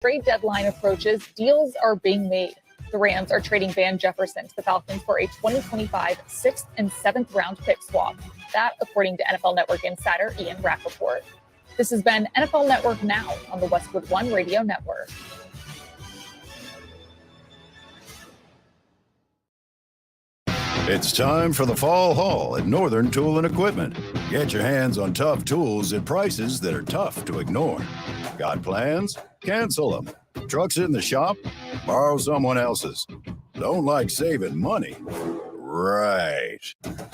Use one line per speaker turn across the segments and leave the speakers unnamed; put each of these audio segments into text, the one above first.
Trade deadline approaches, deals are being made. The Rams are trading Van Jefferson to the Falcons for a 2025 6th and 7th round pick swap. That, according to NFL Network insider Ian Rappaport. This has been NFL Network Now on the Westwood One Radio Network.
It's time for the Fall Haul at Northern Tool and Equipment. Get your hands on tough tools at prices that are tough to ignore. Got plans? Cancel them. Trucks in the shop? Borrow someone else's. Don't like saving money? Right.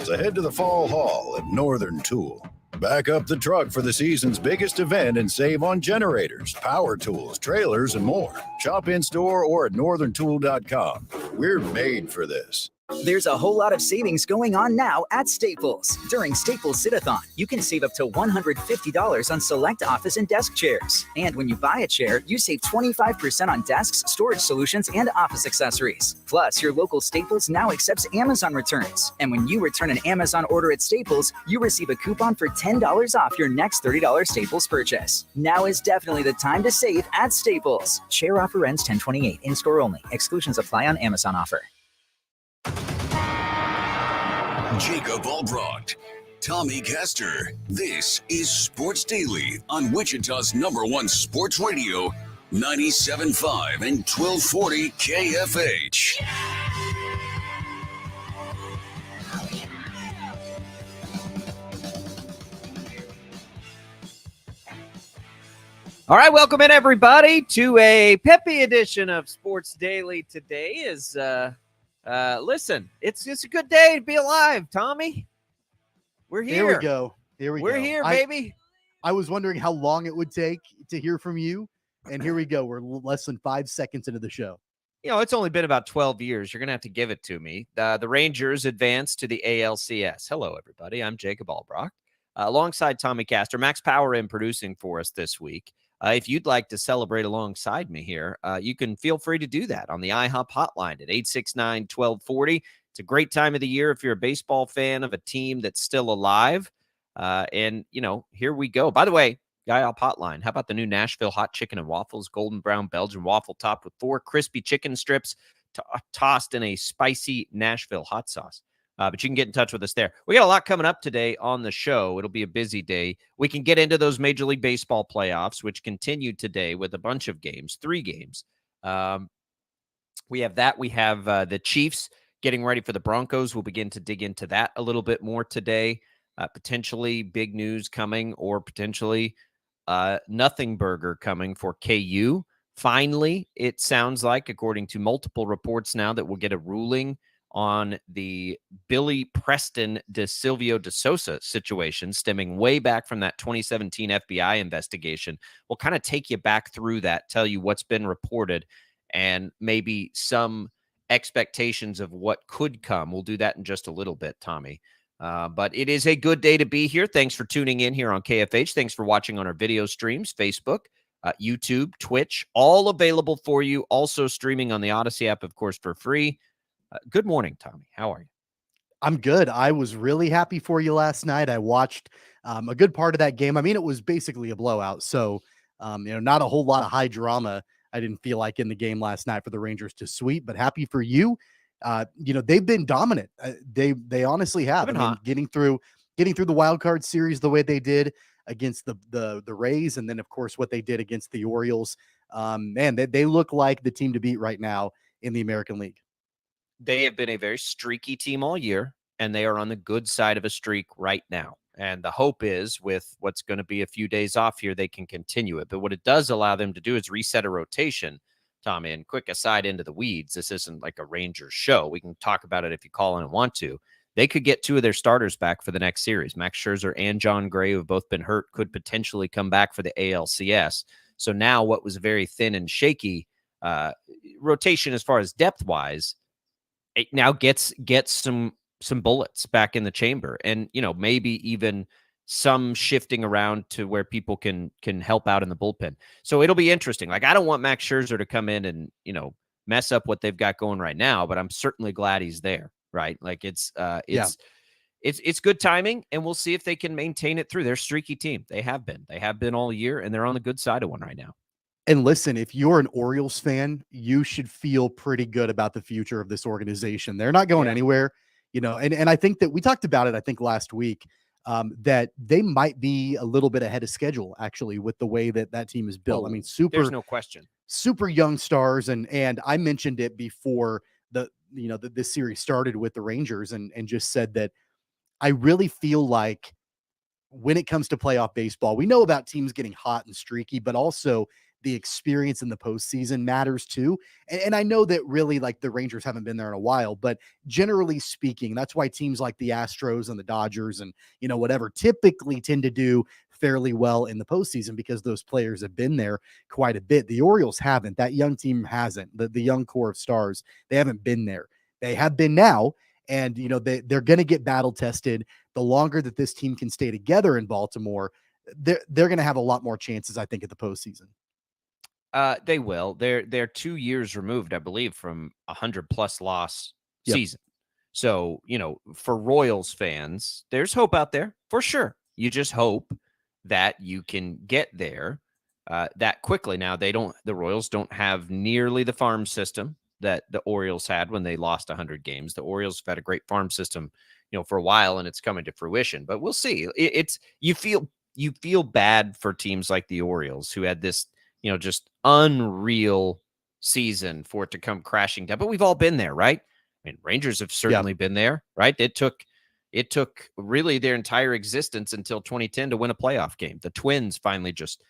So head to the Fall Haul at Northern Tool. Back up the truck for the season's biggest event and save on generators, power tools, trailers, and more. Shop in-store or at northerntool.com. We're made for this.
There's a whole lot of savings going on now at Staples. During Staples Sit-a-thon, you can save up to $150 on select office and desk chairs. And when you buy a chair, you save 25% on desks, storage solutions, and office accessories. Plus, your local Staples now accepts Amazon returns. And when you return an Amazon order at Staples, you receive a coupon for $10 off your next $30 Staples purchase. Now is definitely the time to save at Staples. Chair offer ends 10/28, in-store only. Exclusions apply on Amazon offer.
Jacob Albracht, Tommy Castor. This is Sports Daily on Wichita's #1 sports radio, 97.5 and 1240 KFH.
All right, welcome in everybody to a peppy edition of Sports Daily. Today is listen, it's a good day to be alive, Tommy. We're here.
Here we go.
We're here, baby.
I was wondering how long it would take to hear from you, and here we go. We're less than 5 seconds into the show.
You know, it's only been about 12 years. You're going to have to give it to me. The Rangers advanced to the ALCS. Hello, everybody. I'm Jacob Albracht. Alongside Tommy Castor, Max Power in producing for us this week. If you'd like to celebrate alongside me here, you can feel free to do that on the IHOP hotline at 869-1240. It's a great time of the year if you're a baseball fan of a team that's still alive. And, you know, here we go. By the way, IHOP hotline, how about the new Nashville hot chicken and waffles, golden brown Belgian waffle topped with 4 crispy chicken strips tossed in a spicy Nashville hot sauce. But you can get in touch with us there. We got a lot coming up today on the show. It'll be a busy day. We can get into those Major League Baseball playoffs, which continue today with a bunch of games, 3 games. We have that. We have the Chiefs getting ready for the Broncos. We'll begin to dig into that a little bit more today. Potentially big news coming, or potentially nothing burger coming for KU. Finally, it sounds like, according to multiple reports now, that we'll get a ruling on the Billy Preston de Silvio de Sousa situation, stemming way back from that 2017 FBI investigation. We'll kind of take you back through that, tell you what's been reported, and maybe some expectations of what could come. We'll do that in just a little bit, Tommy. But it is a good day to be here. Thanks for tuning in here on KFH. Thanks for watching on our video streams, Facebook, YouTube, Twitch, all available for you. Also streaming on the Odyssey app, of course, for free. Good morning, Tommy. How are you?
I'm good. I was really happy for you last night. I watched a good part of that game. I mean, it was basically a blowout. So, not a whole lot of high drama. I didn't feel like in the game last night for the Rangers to sweep, but happy for you. They've been dominant. They honestly have. Getting through the wild card series the way they did against the Rays, and then of course what they did against the Orioles. They look like the team to beat right now in the American League.
They have been a very streaky team all year, and they are on the good side of a streak right now. And the hope is, with what's going to be a few days off here, they can continue it. But what it does allow them to do is reset a rotation, Tommy. And quick aside into the weeds, this isn't like a Rangers show. We can talk about it if you call in and want to. They could get 2 of their starters back for the next series. Max Scherzer and John Gray, who have both been hurt, could potentially come back for the ALCS. So now what was a very thin and shaky rotation as far as depth-wise, it now gets some bullets back in the chamber, and maybe even some shifting around to where people can help out in the bullpen. So it'll be interesting. Like, I don't want Max Scherzer to come in and mess up what they've got going right now, but I'm certainly glad he's there. Right? Like it's good timing, and we'll see if they can maintain it through. They're a streaky team. They have been all year, and they're on the good side of one right now.
And listen, if you're an Orioles fan, you should feel pretty good about the future of this organization. They're not going anywhere, and I think that we talked about it, I think last week, that they might be a little bit ahead of schedule, actually, with the way that team is built. I mean,
There's no question.
super young stars. And I mentioned it before this series started with the Rangers and just said that I really feel like when it comes to playoff baseball, we know about teams getting hot and streaky, but also the experience in the postseason matters too. And I know that really, like, the Rangers haven't been there in a while, but generally speaking, that's why teams like the Astros and the Dodgers and, whatever, typically tend to do fairly well in the postseason because those players have been there quite a bit. The Orioles haven't. That young team hasn't. The young core of stars, they haven't been there. They have been now. And, they're going to get battle tested. The longer that this team can stay together in Baltimore, they're going to have a lot more chances, I think, at the postseason.
They will. They're 2 years removed, I believe, from 100+ loss season. So, for Royals fans, there's hope out there for sure. You just hope that you can get there that quickly. Now, the Royals don't have nearly the farm system that the Orioles had when they lost 100 games. The Orioles have had a great farm system, for a while, and it's coming to fruition. But we'll see. You feel bad for teams like the Orioles who had this, just unreal season for it to come crashing down. But we've all been there, right? I mean, Rangers have certainly been there, right? It took really their entire existence until 2010 to win a playoff game. The Twins finally just,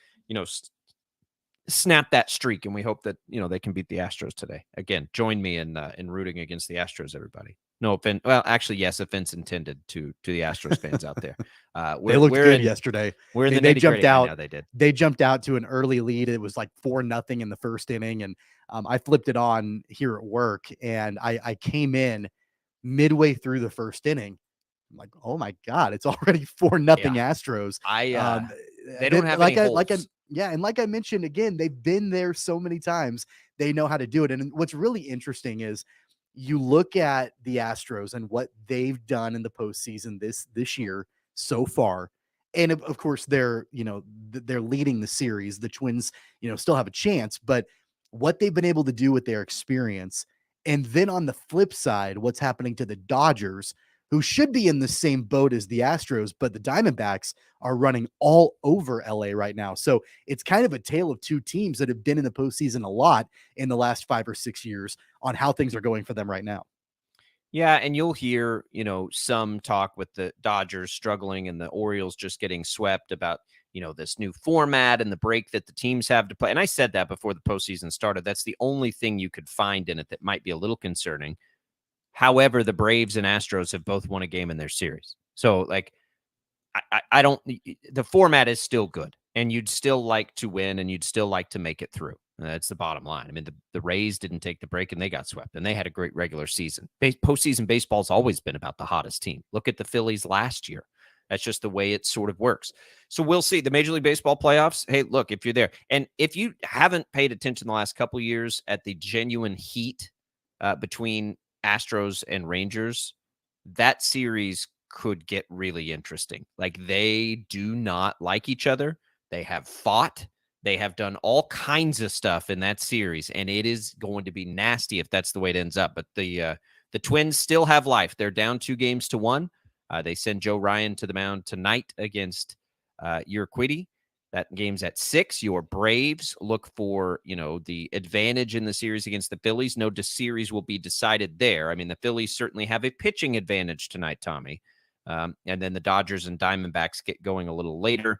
snap that streak, and we hope that, they can beat the Astros today. Again, join me in rooting against the Astros, everybody. No offense. Well, actually, yes, offense intended to the Astros fans out there.
They looked good yesterday.
We're in
they jumped out.
Now they did.
They jumped out to an early lead. It was like 4-0 in the first inning, and I flipped it on here at work, and I came in midway through the first inning. I'm like, oh my God, it's already 4-0 Astros.
They don't have any holes.
And like I mentioned, again, they've been there so many times. They know how to do it. And what's really interesting is you look at the Astros and what they've done in the postseason this year so far. And of course, they're leading the series. The Twins, still have a chance, but what they've been able to do with their experience. And then on the flip side, what's happening to the Dodgers, who should be in the same boat as the Astros, but the Diamondbacks are running all over LA right now. So it's kind of a tale of two teams that have been in the postseason a lot in the last 5 or 6 years on how things are going for them right now.
Yeah, and you'll hear, some talk with the Dodgers struggling and the Orioles just getting swept about, this new format and the break that the teams have to play. And I said that before the postseason started. That's the only thing you could find in it that might be a little concerning. However, the Braves and Astros have both won a game in their series. So, I don't – the format is still good, and you'd still like to win, and you'd still like to make it through. That's the bottom line. I mean, the Rays didn't take the break, and they got swept, and they had a great regular season. Postseason baseball's always been about the hottest team. Look at the Phillies last year. That's just the way it sort of works. So we'll see. The Major League Baseball playoffs, hey, look, if you're there, and if you haven't paid attention the last couple of years at the genuine heat between – Astros and Rangers, that series could get really interesting. Like, they do not like each other. They have fought. They have done all kinds of stuff in that series, and it is going to be nasty if that's the way it ends up. But the Twins still have life. They're down 2-1. They send Joe Ryan to the mound tonight against Urquidy. That game's at 6. Your Braves look for, the advantage in the series against the Phillies. No, the series will be decided there. I mean, the Phillies certainly have a pitching advantage tonight, Tommy. And then the Dodgers and Diamondbacks get going a little later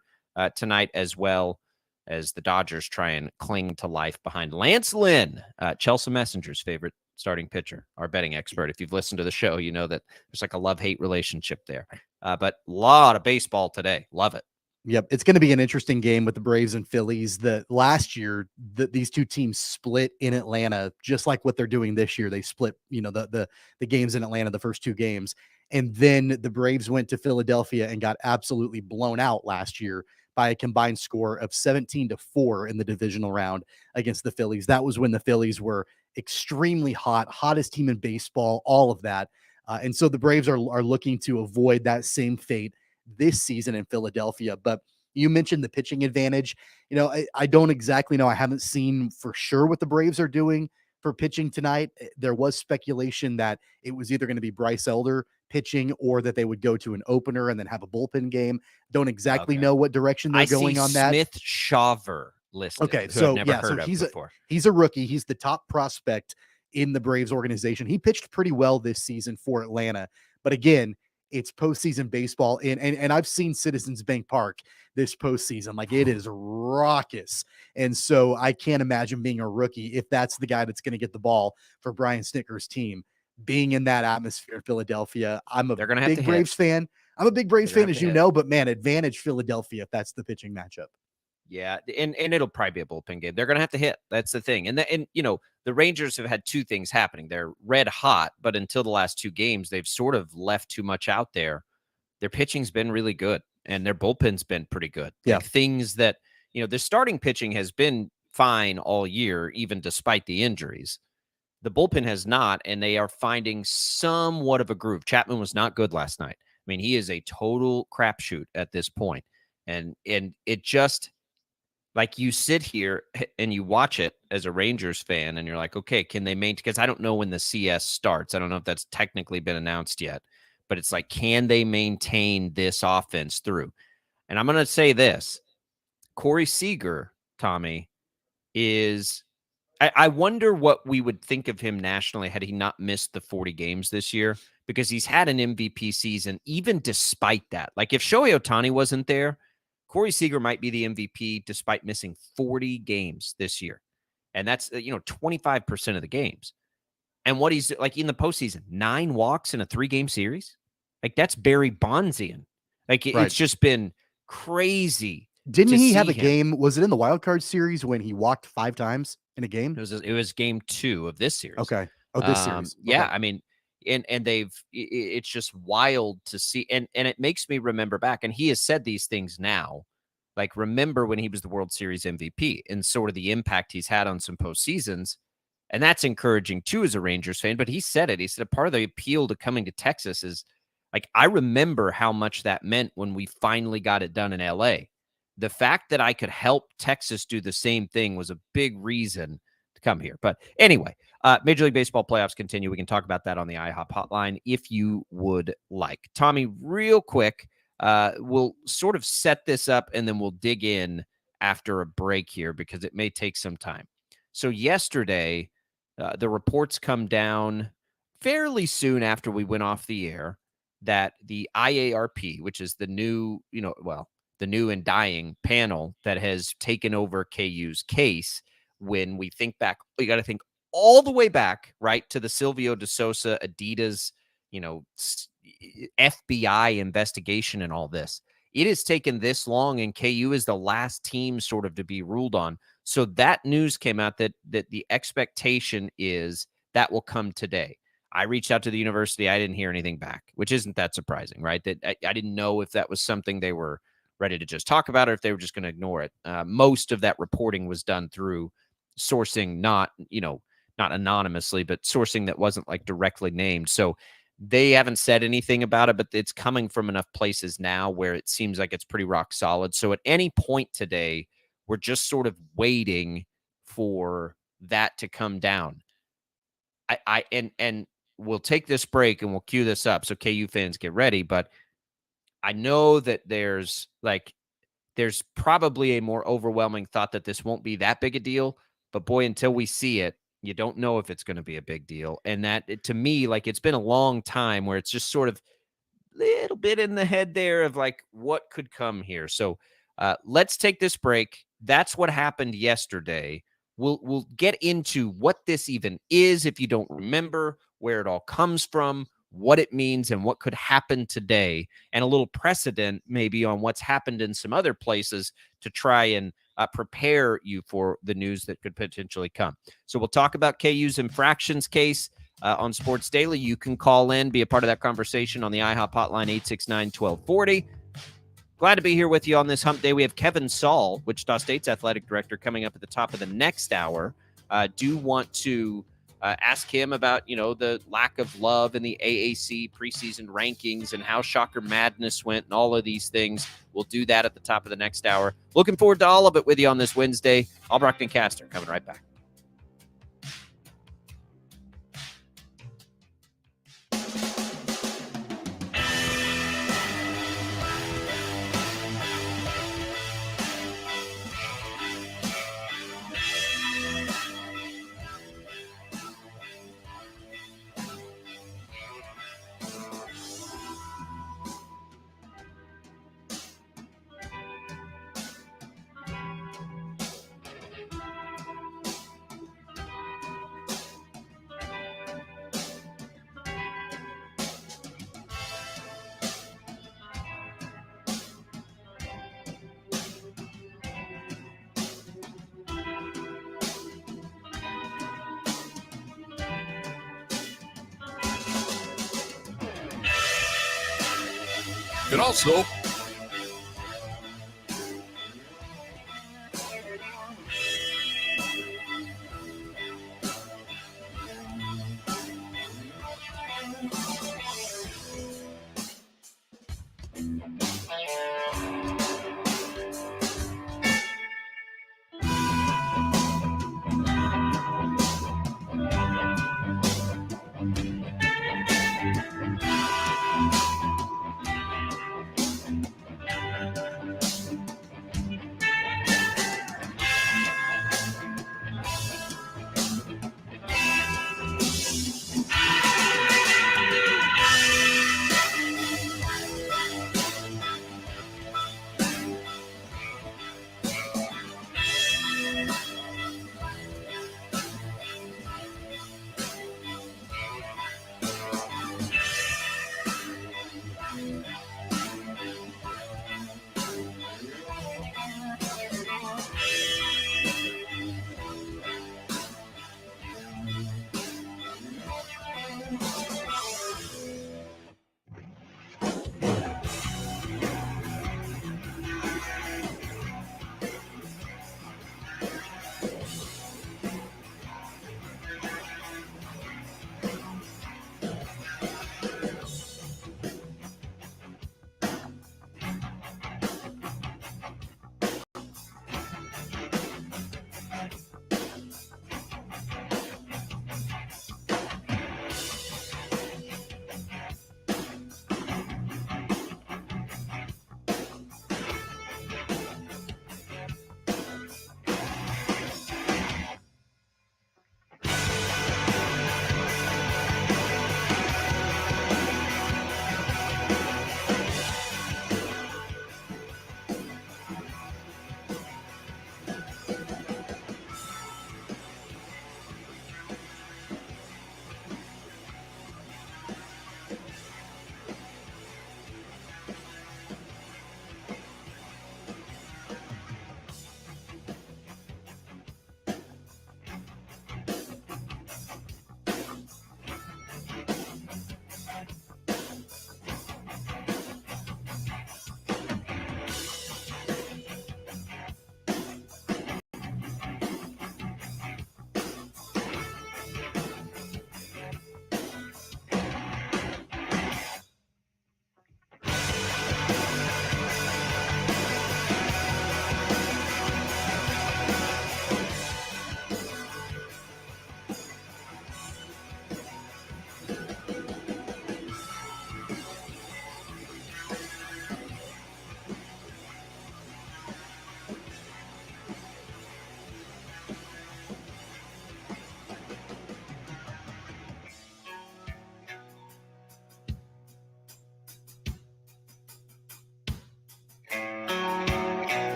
tonight, as well as the Dodgers try and cling to life behind Lance Lynn, Chelsea Messenger's favorite starting pitcher, our betting expert. If you've listened to the show, you know that there's like a love-hate relationship there. But a lot of baseball today. Love it.
Yep, it's going to be an interesting game with the Braves and Phillies. Last year, these two teams split in Atlanta, just like what they're doing this year. They split, the games in Atlanta, the first 2 games, and then the Braves went to Philadelphia and got absolutely blown out last year by a combined score of 17-4 in the divisional round against the Phillies. That was when the Phillies were extremely hot, hottest team in baseball, all of that, and so the Braves are looking to avoid that same fate this season in Philadelphia. But You mentioned the pitching advantage. I don't exactly know. I haven't seen for sure what the Braves are doing for pitching tonight. There was speculation that it was either going to be Bryce Elder pitching or that they would go to an opener and then have a bullpen game. Don't exactly know what direction they're going on that.
Smith Shaver listed.
Okay,
who I've never heard of before.
He's a rookie. He's the top prospect in the Braves organization. He pitched pretty well this season for Atlanta, but again, it's postseason baseball, and I've seen Citizens Bank Park this postseason. Like, it is raucous, and so I can't imagine being a rookie if that's the guy that's going to get the ball for Brian Snitker's team. Being in that atmosphere in Philadelphia, I'm a big Braves fan. I'm a big Braves fan, as you know, but man, advantage Philadelphia if that's the pitching matchup.
Yeah, and it'll probably be a bullpen game. They're going to have to hit. That's the thing. And the Rangers have had two things happening. They're red hot, but until the last two games, they've sort of left too much out there. Their pitching's been really good, and their bullpen's been pretty good.
Yeah.
Like, things that, the starting pitching has been fine all year, even despite the injuries. The bullpen has not, and they are finding somewhat of a groove. Chapman was not good last night. I mean, he is a total crapshoot at this point. And it just, like, you sit here and you watch it as a Rangers fan, and you're like, okay, can they maintain? Because I don't know when the CS starts. I don't know if that's technically been announced yet. But it's like, can they maintain this offense through? And I'm going to say this. Corey Seager, Tommy, is... I wonder what we would think of him nationally had he not missed the 40 games this year, because he's had an MVP season even despite that. Like, if Shohei Ohtani wasn't there, Corey Seager might be the MVP despite missing 40 games this year. And that's, 25% of the games. And what he's like in the postseason, 9 walks in a 3-game series. Like, that's Barry Bonzian. Like, it's just been crazy.
Didn't he have a game? Was it in the wild card series when he walked 5 times in a game?
It was game 2 of this series.
Okay. Oh, this series.
Yeah.
Okay.
I mean, and it's just wild to see. And it makes me remember back, and he has said these things now, like, remember when he was the World Series MVP and sort of the impact he's had on some postseasons. And that's encouraging too, as a Rangers fan, but he said it. He said part of the appeal to coming to Texas is, like, I remember how much that meant when we finally got it done in LA. The fact that I could help Texas do the same thing was a big reason to come here. But anyway, Major League Baseball playoffs continue. We can talk about that on the IHOP hotline if you would like. Tommy, real quick, we'll sort of set this up and then we'll dig in after a break here because it may take some time. So yesterday, the reports come down fairly soon after we went off the air that the IARP, which is the new, the new and dying panel that has taken over KU's case. When we think back, you got to think all the way back, right, to the Silvio De Sousa, Adidas, FBI investigation and all this. It has taken this long, and KU is the last team sort of to be ruled on. So that news came out that the expectation is that will come today. I reached out to the university. I didn't hear anything back, which isn't that surprising, right? That I didn't know if that was something they were ready to just talk about, or if they were just going to ignore it. Most of that reporting was done through sourcing, not anonymously, but sourcing that wasn't like directly named. So they haven't said anything about it, but it's coming from enough places now where it seems like it's pretty rock solid. So at any point today, we're just sort of waiting for that to come down. And we'll take this break and we'll cue this up so KU fans get ready, but I know that there's probably a more overwhelming thought that this won't be that big a deal, but boy, until we see it, you don't know if it's going to be a big deal. And that, to me, like, it's been a long time where it's just sort of a little bit in the head there of like, what could come here. So let's take this break. That's what happened yesterday. We'll get into what this even is, if you don't remember, where it all comes from, what it means, and what could happen today, and a little precedent maybe on what's happened in some other places to try and prepare you for the news that could potentially come. So we'll talk about KU's infractions case on Sports Daily. You can call in, be a part of that conversation on the IHOP hotline, 869-1240. Glad to be here with you on this hump day. We have Kevin Saul, Wichita State's athletic director, coming up at the top of the next hour. Do want to Ask him about, the lack of love in the AAC preseason rankings and how Shocker Madness went and all of these things. We'll do that at the top of the next hour. Looking forward to all of it with you on this Wednesday. Albracht and Castor coming right back.
And also,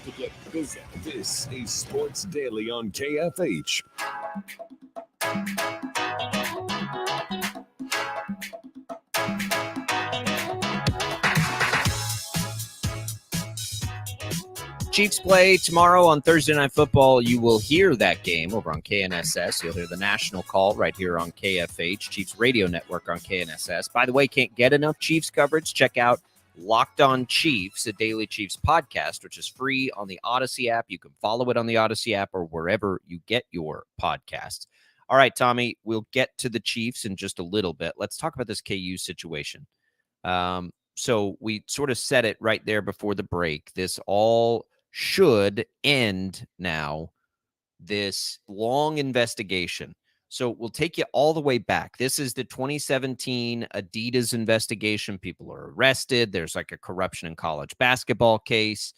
to get busy.
This is Sports Daily on KFH.
Chiefs play tomorrow on Thursday Night Football. You will hear that game over on KNSS. You'll hear the national call right here on KFH, Chiefs Radio Network on KNSS. By the way, can't get enough Chiefs coverage? Check out Locked On Chiefs, a daily Chiefs podcast, which is free on the Odyssey app. You can follow it on the Odyssey app or wherever you get your podcasts. All right, Tommy, we'll get to the Chiefs in just a little bit. Let's talk about this KU situation. So we sort of said it right there before the break. This all should end now, this long investigation. So we'll take you all the way back. This is the 2017 Adidas investigation. People are arrested. There's like a corruption in college basketball case.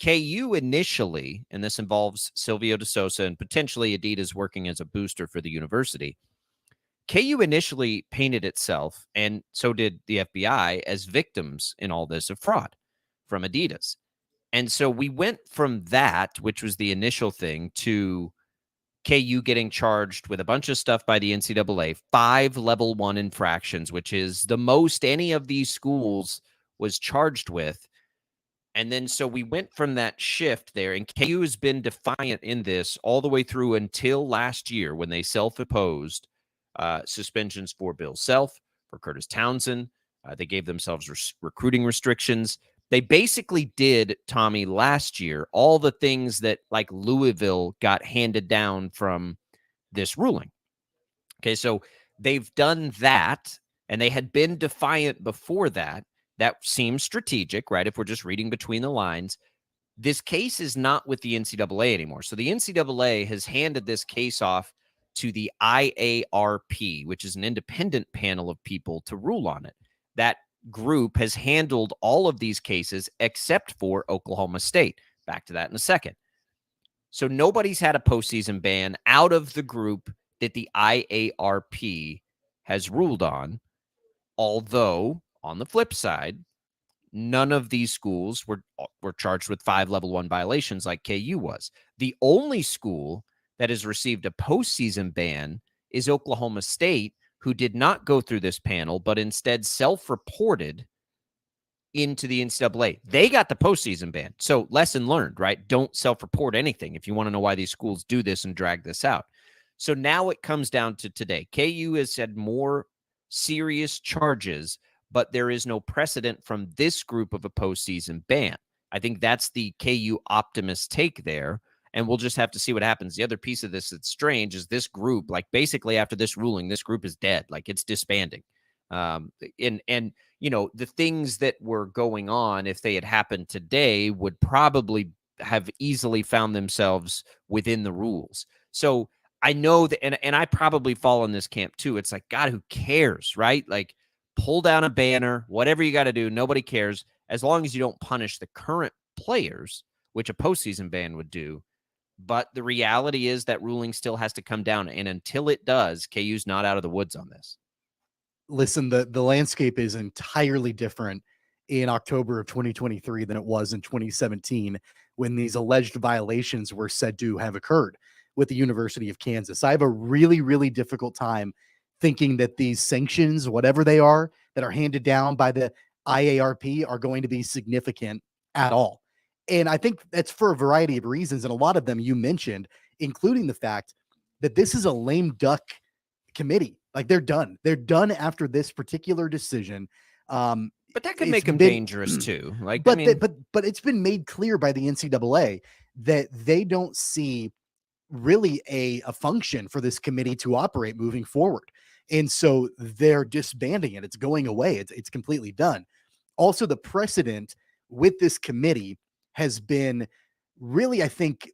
KU initially, and this involves Silvio De Sousa and potentially Adidas working as a booster for the university. KU initially painted itself, and so did the FBI, as victims in all this of fraud from Adidas. And so we went from that, which was the initial thing, to KU getting charged with a bunch of stuff by the NCAA, 5 level 1 infractions, which is the most any of these schools was charged with. And then so we went from that shift there, and KU has been defiant in this all the way through until last year when they self-imposed suspensions for Bill Self, for Curtis Townsend. They gave themselves recruiting restrictions. They basically did, Tommy, last year, all the things that like Louisville got handed down from this ruling. Okay, so they've done that, and they had been defiant before that. That seems strategic, right? If we're just reading between the lines. This case is not with the NCAA anymore. So the NCAA has handed this case off to the IARP, which is an independent panel of people to rule on it. That group has handled all of these cases except for Oklahoma State. Back to that in a second. So nobody's had a postseason ban out of the group that the IARP has ruled on, although on the flip side, none of these schools were charged with 5 level 1 violations like KU was. The only school that has received a postseason ban is Oklahoma State, who did not go through this panel, but instead self-reported into the NCAA. They got the postseason ban. So lesson learned, right? Don't self-report anything if you want to know why these schools do this and drag this out. So now it comes down to today. KU has had more serious charges, but there is no precedent from this group of a postseason ban. I think that's the KU optimist take there. And we'll just have to see what happens. The other piece of this that's strange is this group, like basically after this ruling, this group is dead. Like it's disbanding. And you know, the things that were going on, if they had happened today, would probably have easily found themselves within the rules. So I know that, and I probably fall in this camp too. It's like, God, who cares, right? Like pull down a banner, whatever you got to do. Nobody cares as long as you don't punish the current players, which a postseason ban would do. But the reality is that ruling still has to come down. And until it does, KU's not out of the woods on this.
Listen, the landscape is entirely different in October of 2023 than it was in 2017 when these alleged violations were said to have occurred with the University of Kansas. I have a really, really difficult time thinking that these sanctions, whatever they are, that are handed down by the IARP are going to be significant at all. And I think that's for a variety of reasons. And a lot of them you mentioned, including the fact that this is a lame duck committee. Like they're done. They're done after this particular decision.
But that could make them dangerous too. Like,
but it's been made clear by the NCAA that they don't see really a function for this committee to operate moving forward. And so they're disbanding it. It's going away. It's completely done. Also, the precedent with this committee has been really, I think,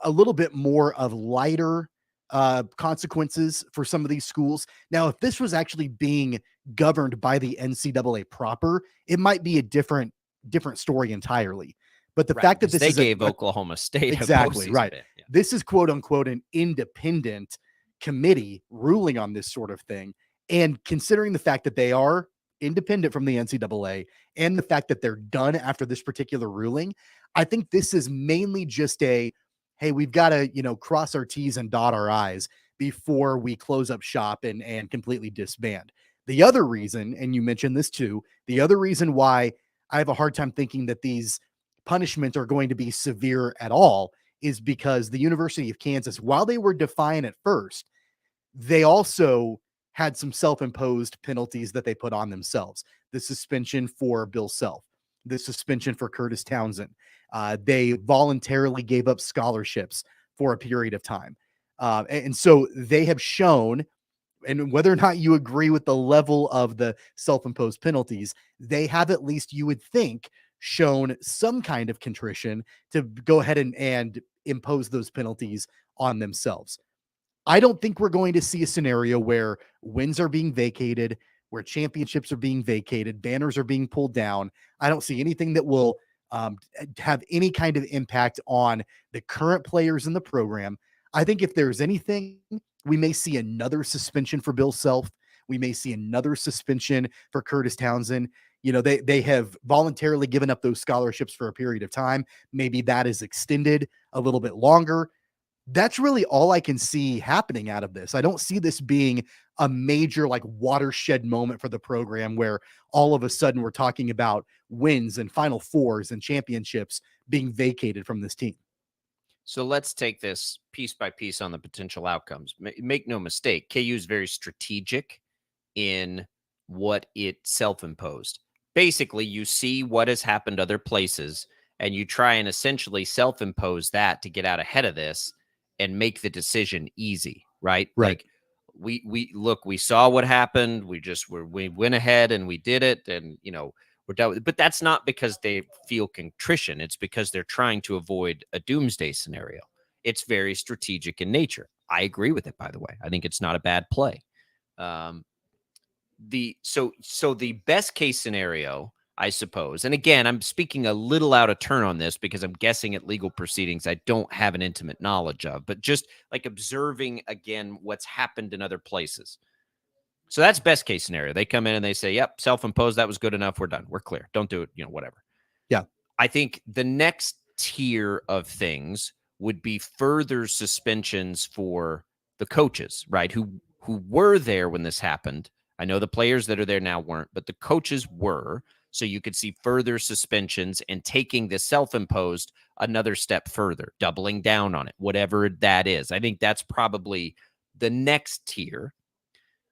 a little bit more of lighter consequences for some of these schools. Now, if this was actually being governed by the NCAA proper, it might be a different story entirely. But the fact that this is
gave Oklahoma State
exactly right.
Yeah.
This is quote unquote an independent committee ruling on this sort of thing. And considering the fact that they are independent from the NCAA, and the fact that they're done after this particular ruling, I think this is mainly just a, hey, we've got to, cross our T's and dot our I's before we close up shop and completely disband. The other reason, and you mentioned this too, the other reason why I have a hard time thinking that these punishments are going to be severe at all is because the University of Kansas, while they were defiant at first, they also had some self-imposed penalties that they put on themselves. The suspension for Bill Self, the suspension for Curtis Townsend. They voluntarily gave up scholarships for a period of time. And so they have shown, and whether or not you agree with the level of the self-imposed penalties, they have, at least you would think, shown some kind of contrition to go ahead and impose those penalties on themselves. I don't think we're going to see a scenario where wins are being vacated, where championships are being vacated, banners are being pulled down. I don't see anything that will have any kind of impact on the current players in the program. I think if there's anything, we may see another suspension for Bill Self. We may see another suspension for Curtis Townsend. They have voluntarily given up those scholarships for a period of time. Maybe that is extended a little bit longer. That's really all I can see happening out of this. I don't see this being a major watershed moment for the program where all of a sudden we're talking about wins and Final Fours and championships being vacated from this team.
So let's take this piece by piece on the potential outcomes. Make no mistake, KU is very strategic in what it self-imposed. Basically, you see what has happened other places, and you try and essentially self-impose that to get out ahead of this and make the decision easy, right?
Right.
Like we saw what happened. We went ahead and we did it, and we're done with it. But that's not because they feel contrition. It's because they're trying to avoid a doomsday scenario. It's very strategic in nature. I agree with it, by the way. I think it's not a bad play. So the best case scenario, I suppose, and again, I'm speaking a little out of turn on this because I'm guessing at legal proceedings I don't have an intimate knowledge of, but just like observing again what's happened in other places. So that's best case scenario. They come in and they say, yep, self-imposed, that was good enough. We're done. We're clear. Don't do it, whatever.
Yeah.
I think the next tier of things would be further suspensions for the coaches, right? Who were there when this happened. I know the players that are there now weren't, but the coaches were. So you could see further suspensions and taking the self-imposed another step further, doubling down on it, whatever that is. I think that's probably the next tier.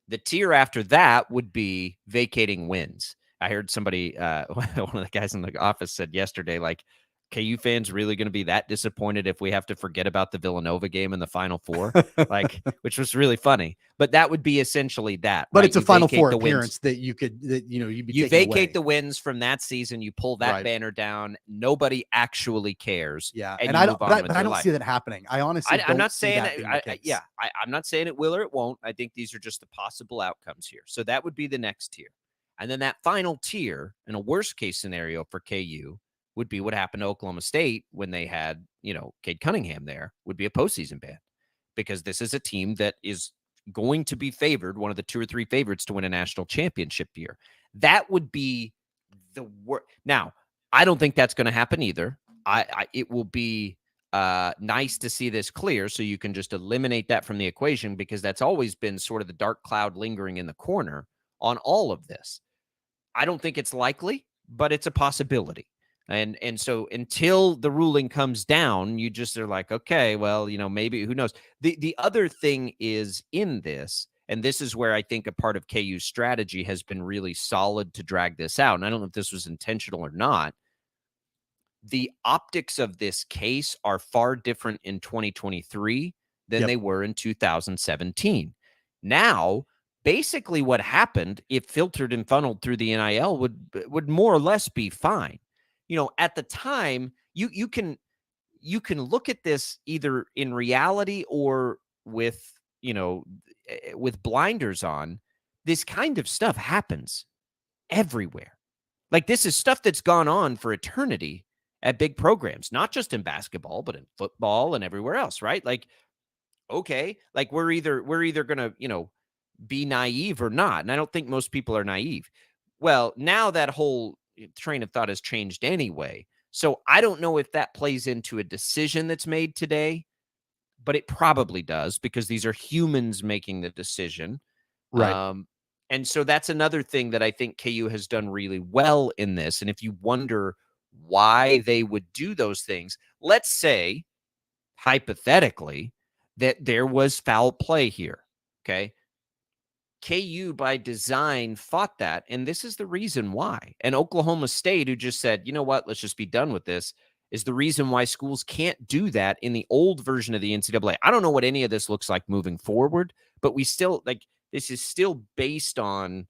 The tier after that would be vacating wins. I heard somebody, one of the guys in the office said yesterday, KU fans really going to be that disappointed if we have to forget about the Villanova game in the Final Four? Which was really funny. But that would be essentially that.
But
right?
it's a Final Four appearance that you'd be
you
vacate
away. The wins from that season. You pull that banner down. Nobody actually cares.
Yeah,
and
I don't see that happening. I honestly,
I'm not saying I'm not saying it will or it won't. I think these are just the possible outcomes here. So that would be the next tier, and then that final tier, in a worst case scenario for KU, would be what happened to Oklahoma State when they had, Cade Cunningham there, would be a postseason ban, because this is a team that is going to be favored, one of the 2 or 3 favorites to win a national championship year. That would be the worst. Now, I don't think that's going to happen either. It will be nice to see this clear so you can just eliminate that from the equation, because that's always been sort of the dark cloud lingering in the corner on all of this. I don't think it's likely, but it's a possibility. And so until the ruling comes down, you just are like, okay, well, maybe, who knows? The other thing is in this, and this is where I think a part of KU's strategy has been really solid to drag this out, and I don't know if this was intentional or not. The optics of this case are far different in 2023 than they were in 2017. Now, basically what happened, if filtered and funneled through the NIL, would more or less be fine. At the time, you can look at this either in reality or with blinders on. This kind of stuff happens everywhere. This is stuff that's gone on for eternity at big programs, not just in basketball, but in football and everywhere else, right? Okay, we're either going to, be naive or not. And I don't think most people are naive. Well, now that whole train of thought has changed anyway. So I don't know if that plays into a decision that's made today, but it probably does because these are humans making the decision.
Right.
And so that's another thing that I think KU has done really well in this. And if you wonder why they would do those things, let's say, hypothetically, that there was foul play here. Okay. KU by design fought that. And this is the reason why. And Oklahoma State, who just said, you know what, let's just be done with this, is the reason why schools can't do that in the old version of the NCAA. I don't know what any of this looks like moving forward, but we still this is still based on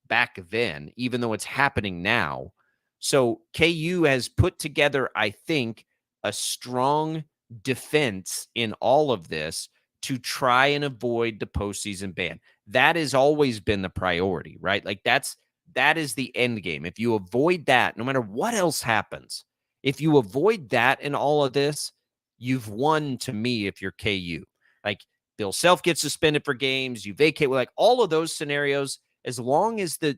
back then, even though it's happening now. So KU has put together, I think, a strong defense in all of this to try and avoid the postseason ban. That has always been the priority, right? Like that is the end game. If you avoid that, no matter what else happens, if you avoid that in all of this, you've won to me if you're KU. Like Bill Self gets suspended for games, you vacate, like all of those scenarios, as long as the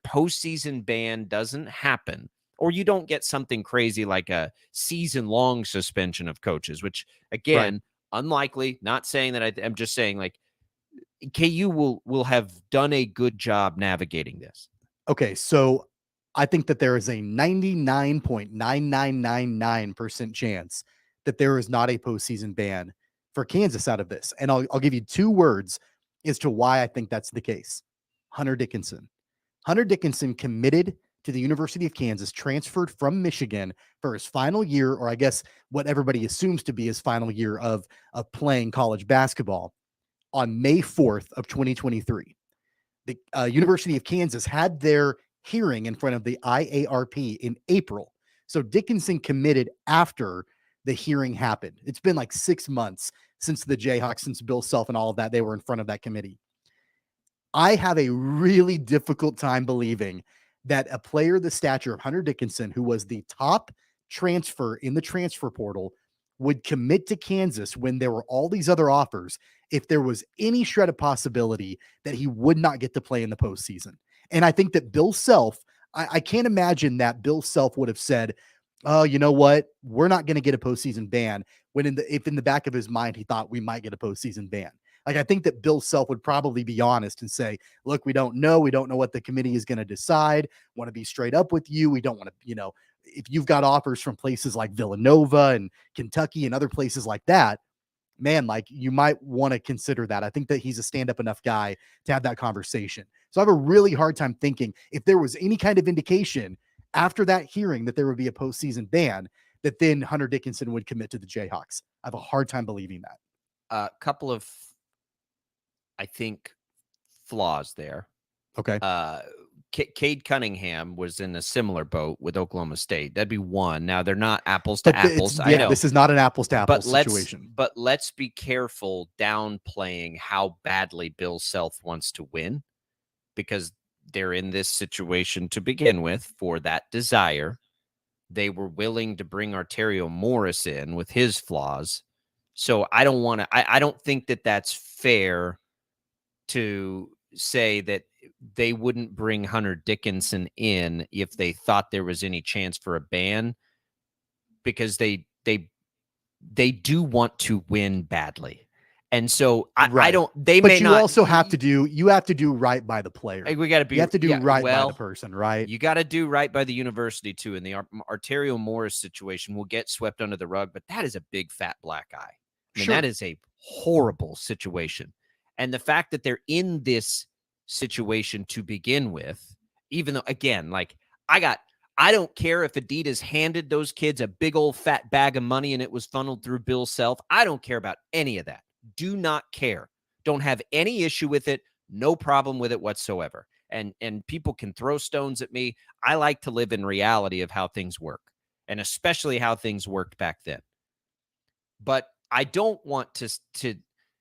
postseason ban doesn't happen, or you don't get something crazy like a season-long suspension of coaches, which again, unlikely. Not saying that I'm just saying like KU will have done a good job navigating this.
Okay, so I think that there is a 99.9999% chance that there is not a postseason ban for Kansas out of this. And I'll give you 2 words as to why I think that's the case. Hunter Dickinson. Hunter Dickinson committed to the University of Kansas, transferred from Michigan for his final year, or I guess what everybody assumes to be his final year of playing college basketball on May 4th of 2023. The University of Kansas had their hearing in front of the IARP in April. So Dickinson committed after the hearing happened. It's been like 6 months since the Jayhawks, since Bill Self and all of that, they were in front of that committee. I have a really difficult time believing that a player the stature of Hunter Dickinson, who was the top transfer in the transfer portal, would commit to Kansas when there were all these other offers if there was any shred of possibility that he would not get to play in the postseason. And I think that Bill Self, I can't imagine that Bill Self would have said, oh, you know what? We're not going to get a postseason ban, when if in the back of his mind he thought we might get a postseason ban. Like, I think that Bill Self would probably be honest and say, look, we don't know. We don't know what the committee is going to decide. Want to be straight up with you. We don't want to, if you've got offers from places like Villanova and Kentucky and other places like that, man, like you might want to consider that. I think that he's a stand-up enough guy to have that conversation. So I have a really hard time thinking if there was any kind of indication after that hearing that there would be a postseason ban, that then Hunter Dickinson would commit to the Jayhawks. I have a hard time believing that.
A couple of, I think, flaws there.
Okay.
Cade Cunningham was in a similar boat with Oklahoma State. That'd be one. Now they're not apples to apples. I know
this is not an apples to apples situation.
But let's be careful downplaying how badly Bill Self wants to win, because they're in this situation to begin with for that desire. They were willing to bring Arterio Morris in with his flaws. So I don't think that that's fair to say that they wouldn't bring Hunter Dickinson in if they thought there was any chance for a ban, because they do want to win badly. And so I don't, they
but
may
you
not.
Also have to do right by the player.
We got to be,
you have to do right by the person, right?
You got to do right by the university too. In the Arterio Morris situation, will get swept under the rug, but that is a big fat black eye. I mean, that is a horrible situation. And the fact that they're in this situation to begin with, even though, again, like I don't care if Adidas handed those kids a big old fat bag of money and it was funneled through Bill Self. I don't care about any of that. Do not care. Don't have any issue with it. No problem with it whatsoever. And people can throw stones at me. I like to live in reality of how things work, and especially how things worked back then. But I don't want to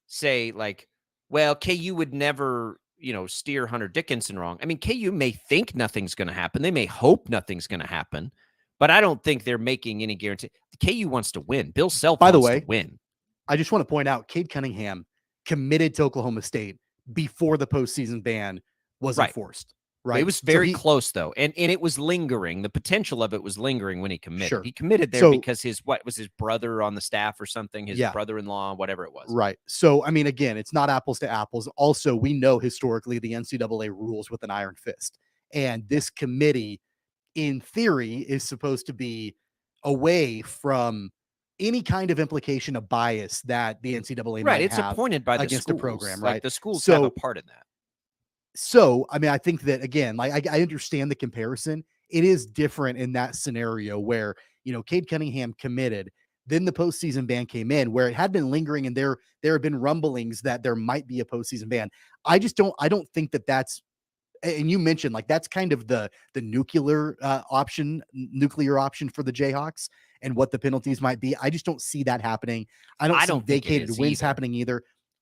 say like, well, KU would never, steer Hunter Dickinson wrong. I mean, KU may think nothing's going to happen. They may hope nothing's going to happen, but I don't think they're making any guarantee. KU wants to win. Bill Self wants to win.
I just want to point out, Cade Cunningham committed to Oklahoma State before the postseason ban was enforced, Right.
It was very close though. And it was lingering. The potential of it was lingering when he committed.
Sure.
He committed there because his brother on the staff or something, his brother-in-law, whatever it was.
Right. So, I mean, again, it's not apples to apples. Also, we know historically the NCAA rules with an iron fist. And this committee, in theory, is supposed to be away from any kind of implication of bias that the NCAA might
It's
have
appointed by the
against
schools.
a program,
Like
right?
the schools have a part in that.
So, I mean, I think that again, like I understand the comparison. It is different in that scenario where, Cade Cunningham committed, then the postseason ban came in where it had been lingering and there have been rumblings that there might be a postseason ban. I don't think that that's, and you mentioned like that's kind of the nuclear option for the Jayhawks and what the penalties might be. I just don't see that happening. I don't see vacated wins happening either.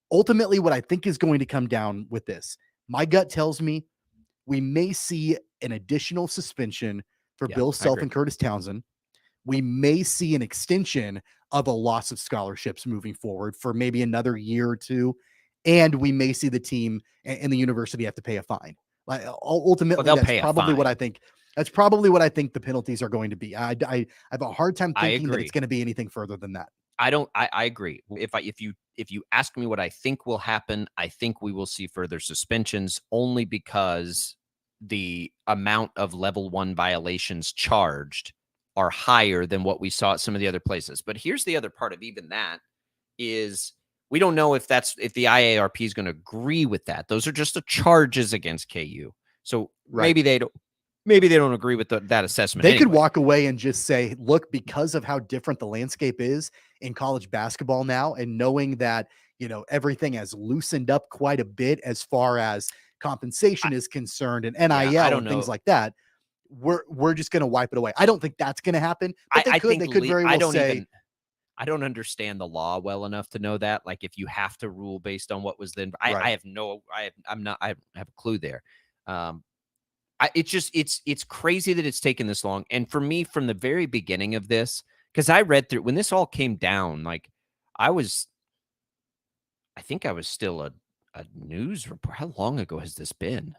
Ultimately, what I think is going to come down with this, my gut tells me we may see an additional suspension for Bill Self and Curtis Townsend. We may see an extension of a loss of scholarships moving forward for maybe another year or two. And we may see the team and the university have to pay a fine. Like ultimately, that's probably what I think. That's probably what I think the penalties are going to be. I have a hard time thinking that it's going to be anything further than that.
I agree. If you ask me what I think will happen, I think we will see further suspensions only because the amount of level 1 violations charged are higher than what we saw at some of the other places. But here's the other part of even that is we don't know if the IARP is going to agree with that. Those are just the charges against KU. So maybe they don't agree with that assessment.
They could walk away and just say, look, because of how different the landscape is in college basketball now, and knowing that, everything has loosened up quite a bit as far as compensation is concerned and NIL and things like that, we're just going to wipe it away. I don't think that's going to happen. But they could very well say,
I don't understand the law well enough to know that. Like if you have to rule based on what was then, I have a clue there. It's crazy that it's taken this long. And for me, from the very beginning of this, because I read through when this all came down, like I think I was still a news report. How long ago has this been?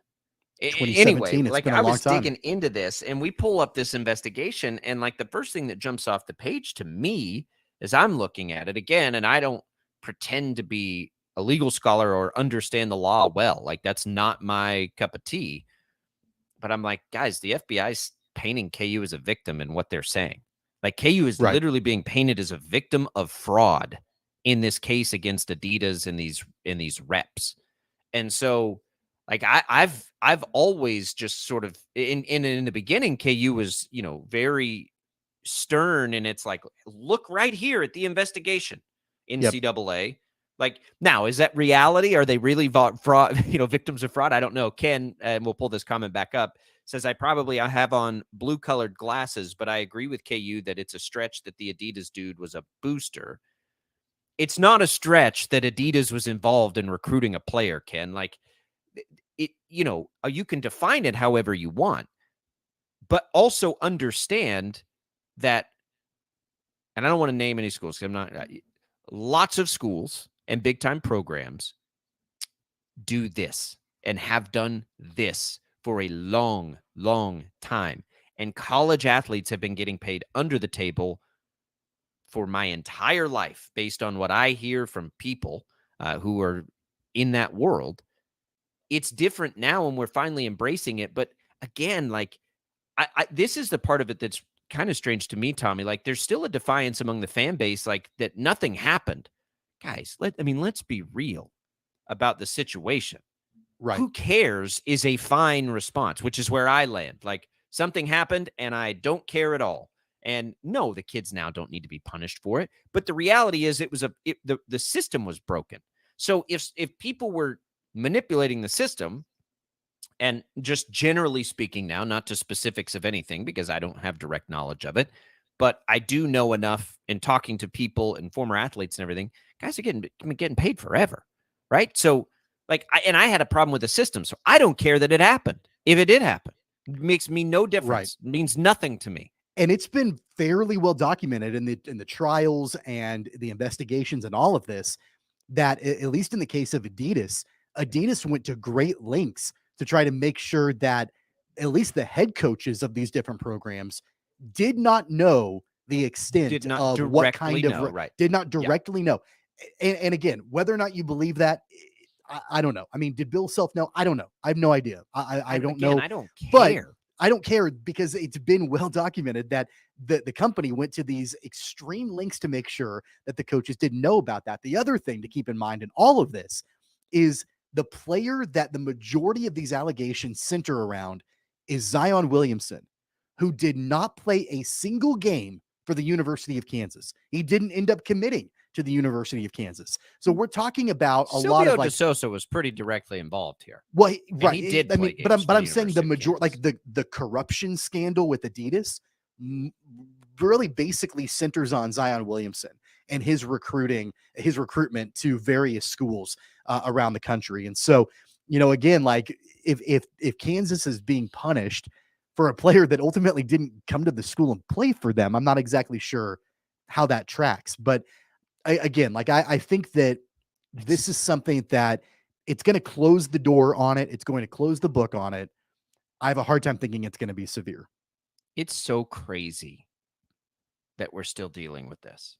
2017. Anyway,
like I was digging into this, and we pull up this investigation, and like the first thing that jumps off the page to me is I'm looking at it again, and I don't pretend to be a legal scholar or understand the law well. Like that's not my cup of tea. But I'm like, guys, the FBI's painting KU as a victim in what they're saying. Like KU is literally being painted as a victim of fraud in this case against Adidas and these reps. And so like I've always just sort of in the beginning, KU was, very stern, and it's like, look right here at the investigation, NCAA. Like now, is that reality? Are they really fraud, victims of fraud? I don't know. Ken, and we'll pull this comment back up, says, I have on blue colored glasses, but I agree with KU that it's a stretch that the Adidas dude was a booster. It's not a stretch that Adidas was involved in recruiting a player, Ken. Like it, you can define it however you want, but also understand that, and I don't want to name any schools because I'm not, lots of schools and big time programs do this and have done this for a long, long time. And college athletes have been getting paid under the table for my entire life based on what I hear from people who are in that world. It's different now and we're finally embracing it. But again, like this is the part of it that's kind of strange to me, Tommy. Like there's still a defiance among the fan base, like that nothing happened. Guys, let's be real about the situation.
Right.
Who cares is a fine response, which is where I land. Like something happened and I don't care at all. And no, the kids now don't need to be punished for it. But the reality is the system was broken. So if people were manipulating the system, and just generally speaking now, not to specifics of anything, because I don't have direct knowledge of it, but I do know enough in talking to people and former athletes and everything, guys are getting paid forever. Right. So like, I had a problem with the system, so I don't care that it happened. If it did happen, it makes me no difference. It means nothing to me.
And it's been fairly well documented in the trials and the investigations and all of this, that at least in the case of Adidas went to great lengths to try to make sure that at least the head coaches of these different programs did not know the extent of what kind of did not directly know. And again, whether or not you believe that, I don't know. I mean, did Bill Self know? I don't know. I have no idea. I don't know.
I don't care.
But I don't care because it's been well documented that the company went to these extreme lengths to make sure that the coaches didn't know about that. The other thing to keep in mind in all of this is the player that the majority of these allegations center around is Zion Williamson, who did not play a single game for the University of Kansas. He didn't end up committing to the University of Kansas. So we're talking about a lot of like
DeSosa was pretty directly involved here.
Well, right.
He did.
I mean, but I'm saying the majority, like the corruption scandal with Adidas, really basically centers on Zion Williamson and his recruitment to various schools around the country. And so, again, like if Kansas is being punished for a player that ultimately didn't come to the school and play for them, I'm not exactly sure how that tracks. But I think that this is something that it's going to close the door on it. It's going to close the book on it. I have a hard time thinking it's going to be severe.
It's so crazy that we're still dealing with this.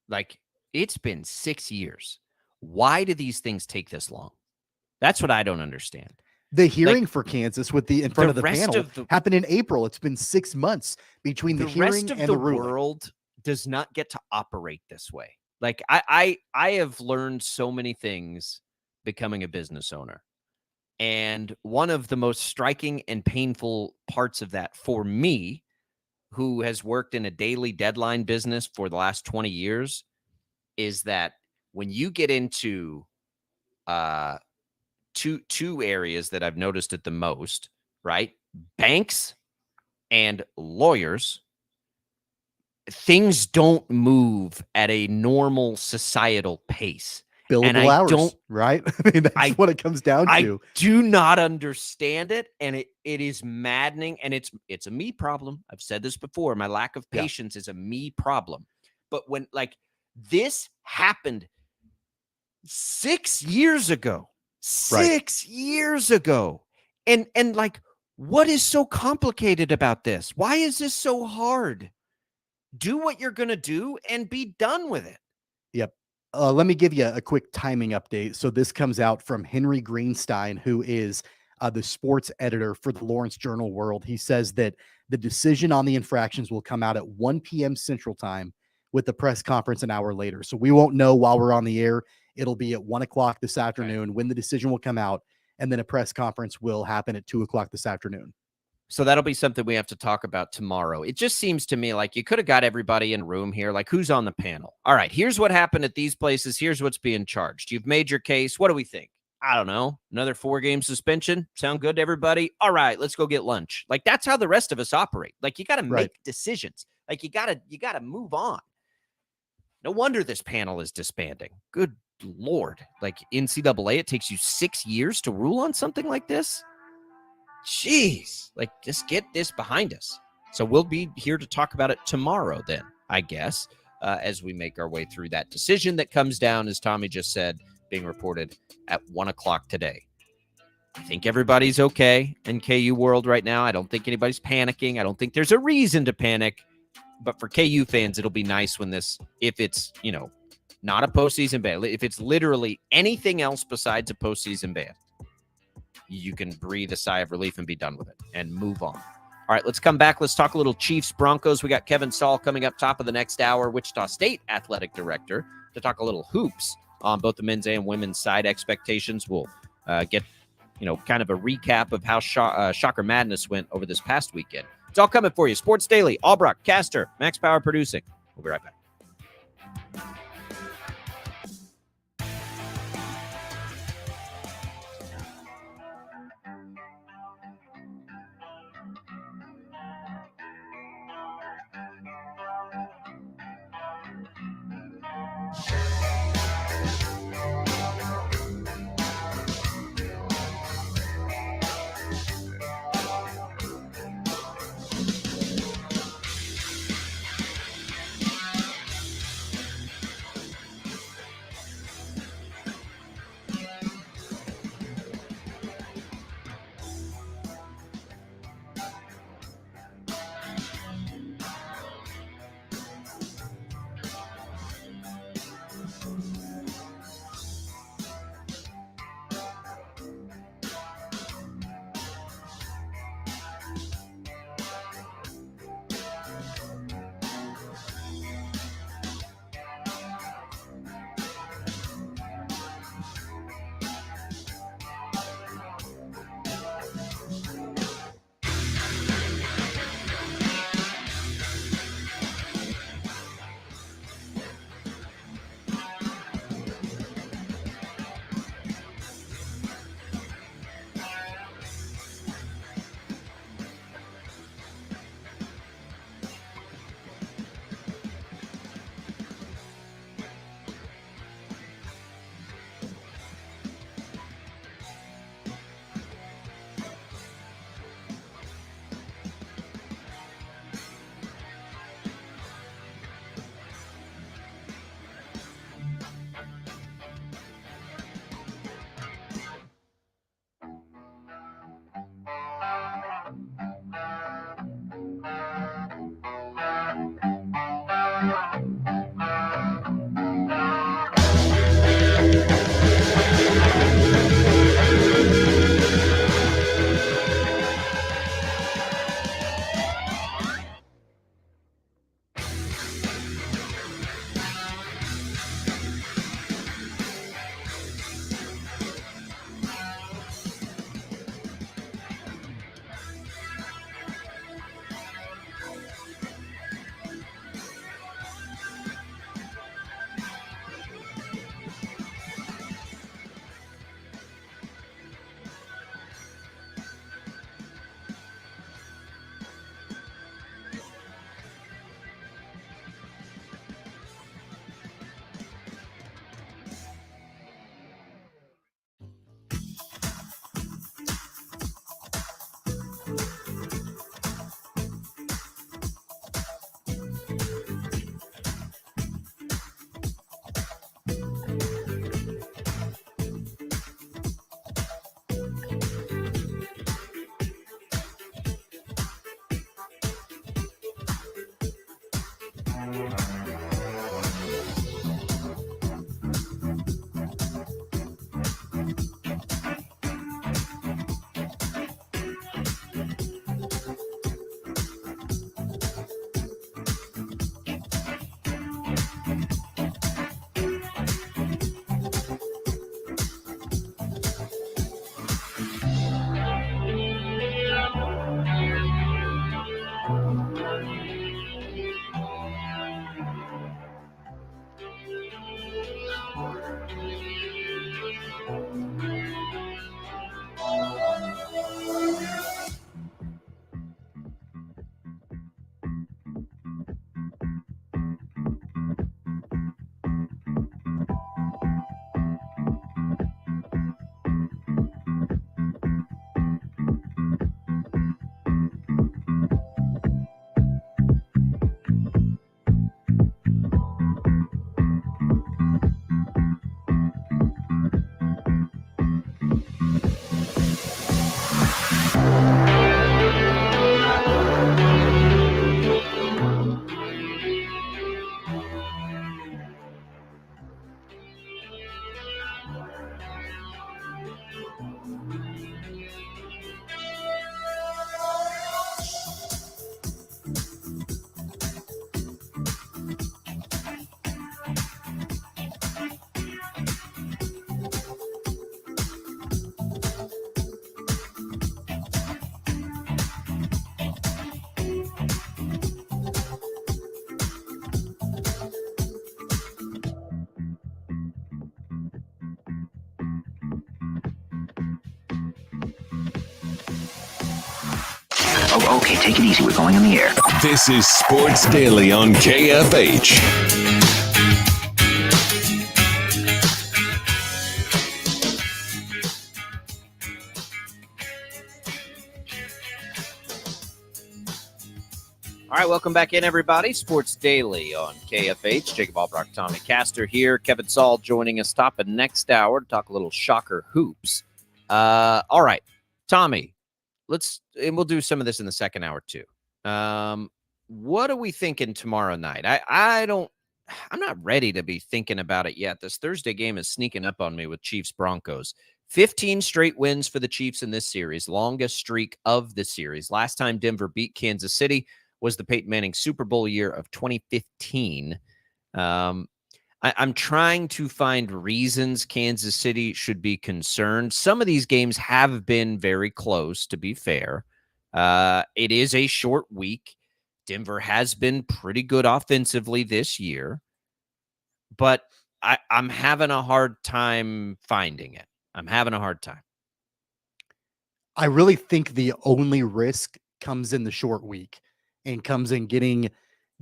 Like, it's been 6 years. Why do these things take this long? That's what I don't understand.
The hearing for Kansas in front of the panel happened in April. It's been 6 months between the hearing and the ruling.
The world does not get to operate this way. Like, I have learned so many things becoming a business owner. And one of the most striking and painful parts of that for me, who has worked in a daily deadline business for the last 20 years, is that when you get into two areas that I've noticed it the most, right? Banks and lawyers, things don't move at a normal societal pace.
Billable hours, right? I mean, that's what it comes down to.
I do not understand it, and it is maddening, and it's a me problem. I've said this before. My lack of patience is a me problem. But when this happened 6 years ago, 6 years ago, and what is so complicated about this? Why is this so hard? Do what you're going to do and be done with it.
Yep. Let me give you a quick timing update. So this comes out from Henry Greenstein, who is the sports editor for the Lawrence Journal World. He says that the decision on the infractions will come out at 1 p.m. Central Time with the press conference an hour later. So we won't know while we're on the air. It'll be at 1 o'clock this afternoon when the decision will come out, and then a press conference will happen at 2 o'clock this afternoon.
So that'll be something we have to talk about tomorrow. It just seems to me like you could have got everybody in a room here. Like, who's on the panel? All right, here's what happened at these places. Here's what's being charged. You've made your case. What do we think? I don't know. Another 4-game suspension? Sound good to everybody? All right, let's go get lunch. Like, that's how the rest of us operate. Like, you got to make decisions. Like, you got to move on. No wonder this panel is disbanding. Good Lord. Like, NCAA, it takes you 6 years to rule on something like this? Jeez, like, just get this behind us. So we'll be here to talk about it tomorrow then, I guess, as we make our way through that decision that comes down, as Tommy just said, being reported at 1 o'clock today. I think everybody's okay in KU world right now. I don't think anybody's panicking. I don't think there's a reason to panic. But for KU fans, it'll be nice when this, if it's, not a postseason ban, if it's literally anything else besides a postseason ban, you can breathe a sigh of relief and be done with it and move on. All right, let's come back. Let's talk a little Chiefs Broncos. We got Kevin Saul coming up top of the next hour, Wichita State athletic director, to talk a little hoops on both the men's and women's side expectations. We'll get, kind of a recap of how Shocker Madness went over this past weekend. It's all coming for you. Sports Daily, Albracht, Castor, Max Power producing. We'll be right back.
Oh, okay, take it easy. We're going on the air.
This is Sports Daily on KFH.
All right, welcome back in, everybody. Sports Daily on KFH. Jacob Albracht, Tommy Castor here. Kevin Saul joining us top of next hour to talk a little shocker hoops. All right, Tommy, we'll do some of this in the second hour too. What are we thinking tomorrow night? I'm not ready to be thinking about it yet. This Thursday game is sneaking up on me with Chiefs Broncos. 15 straight wins for the Chiefs in this series, longest streak of the series. Last time Denver beat Kansas City was the Peyton Manning Super Bowl year of 2015. I'm trying to find reasons Kansas City should be concerned. Some of these games have been very close, to be fair. It is a short week. Denver has been pretty good offensively this year, but I'm having a hard time finding it. I'm having a hard time.
I really think the only risk comes in the short week and comes in getting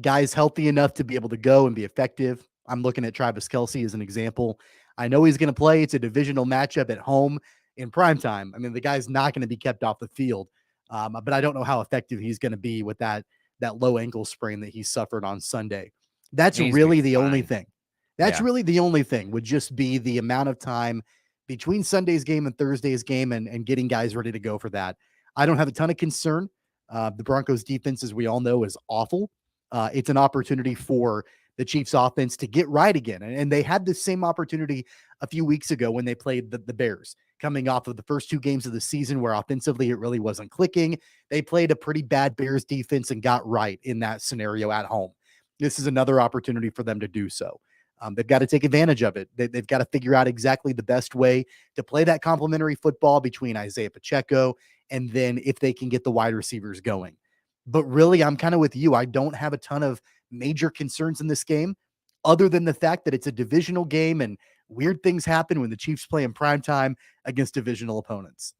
guys healthy enough to be able to go and be effective. I'm looking at Travis Kelce as an example. I know he's going to play. It's a divisional matchup at home in primetime. I mean, the guy's not going to be kept off the field, but I don't know how effective he's going to be with that low ankle sprain that he suffered on Sunday. That's really the only thing. That's really the only thing would just be the amount of time between Sunday's game and Thursday's game and getting guys ready to go for that. I don't have a ton of concern. The Broncos defense, as we all know, is awful. It's an opportunity for the Chiefs offense to get right again. And they had the same opportunity a few weeks ago when they played the Bears, coming off of the first two games of the season where offensively it really wasn't clicking. They played a pretty bad Bears defense and got right in that scenario at home. This is another opportunity for them to do so. They've got to take advantage of it. They've got to figure out exactly the best way to play that complementary football between Isaiah Pacheco and then if they can get the wide receivers going. But really, I'm kind of with you. I don't have a ton of major concerns in this game other than the fact that it's a divisional game and weird things happen when the Chiefs play in primetime against divisional opponents.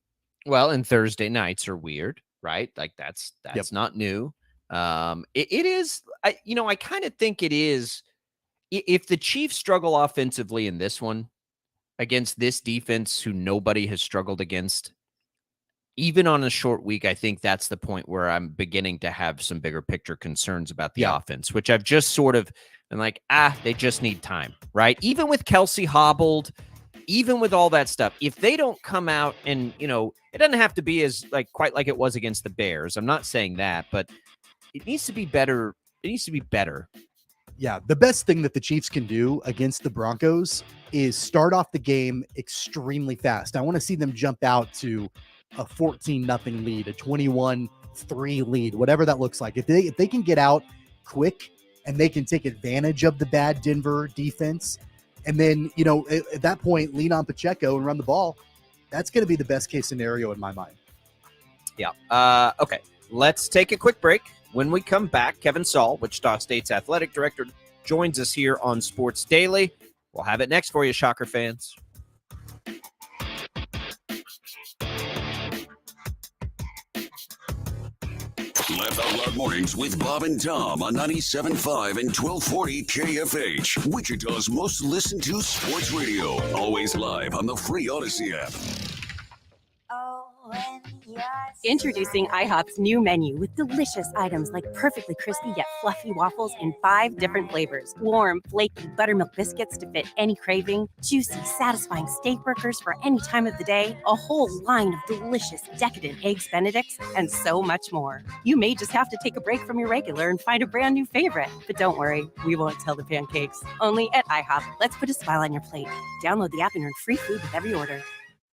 Well, and Thursday nights are weird, right? Like that's not new. It is, I kind of think it is. If the Chiefs struggle offensively in this one against this defense who nobody has struggled against, even on a short week, I think that's the point where I'm beginning to have some bigger picture concerns about the offense, which I've just sort of been like, they just need time, right? Even with Kelce hobbled, even with all that stuff, if they don't come out and, it doesn't have to be as quite like it was against the Bears. I'm not saying that, but it needs to be better. It needs to be better
Yeah, the best thing that the Chiefs can do against the Broncos is start off the game extremely fast. I want to see them jump out to a 14-0 lead, a 21-3 lead, whatever that looks like. If they can get out quick and they can take advantage of the bad Denver defense, and then, at that point, lean on Pacheco and run the ball, that's going to be the best case scenario in my mind.
Yeah. Okay. Let's take a quick break. When we come back, Kevin Saul, Wichita State's athletic director, joins us here on Sports Daily. We'll have it next for you, Shocker fans.
Laugh Out Loud Mornings with Bob and Tom on 97.5 and 1240 KFH, Wichita's most listened to sports radio. Always live on the free Odyssey app.
Introducing IHOP's new menu with delicious items like perfectly crispy yet fluffy waffles in 5 different flavors, warm, flaky buttermilk biscuits to fit any craving, juicy, satisfying steak burgers for any time of the day, a whole line of delicious, decadent eggs Benedicts, and so much more. You may just have to take a break from your regular and find a brand new favorite. But don't worry, we won't tell the pancakes. Only at IHOP. Let's put a smile on your plate. Download the app and earn free food with every order.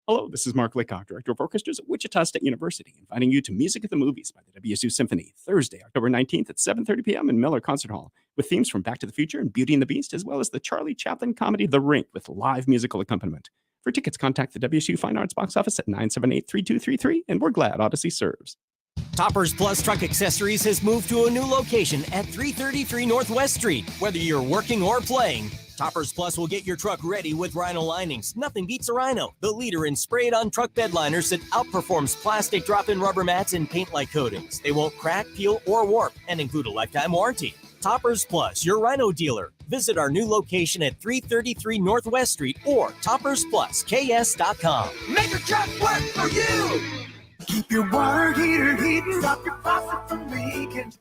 Hello, this is Mark Laycock, Director of Orchestras at Wichita State University, inviting you to Music at the Movies by the WSU Symphony, Thursday, October 19th at 7:30 p.m. in Miller Concert Hall, with themes from Back to the Future and Beauty and the Beast, as well as the Charlie Chaplin comedy The Rink with live musical accompaniment. For tickets, contact the WSU Fine Arts box office at 978-3233, and we're glad Odyssey serves.
Toppers Plus Truck Accessories has moved to a new location at 333 Northwest Street. Whether you're working or playing, Toppers Plus will get your truck ready with Rhino linings. Nothing beats a Rhino, the leader in sprayed-on truck bed liners that outperforms plastic drop-in rubber mats and paint-like coatings. They won't crack, peel, or warp, and include a lifetime warranty. Toppers Plus, your Rhino dealer. Visit our new location at 333 Northwest Street or toppersplusks.com.
Make your truck work for you! Keep your water heater heating, stop your faucet from leaking.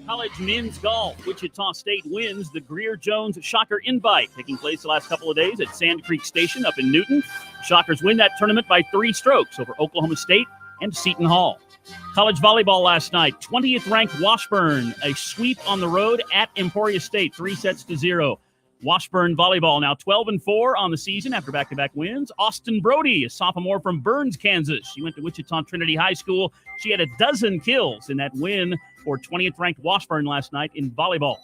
College men's golf. Wichita State wins the Greer-Jones Shocker Invite, taking place the last couple of days at Sand Creek Station up in Newton. Shockers win that tournament by 3 strokes over Oklahoma State and Seton Hall. College volleyball last night, 20th ranked Washburn, a sweep on the road at Emporia State, 3-0. Washburn volleyball now 12-4 on the season after back-to-back wins. Austin Brody, a sophomore from Burns, Kansas. She went to Wichita Trinity High School. She had 12 kills in that win for 20th ranked Washburn last night in volleyball.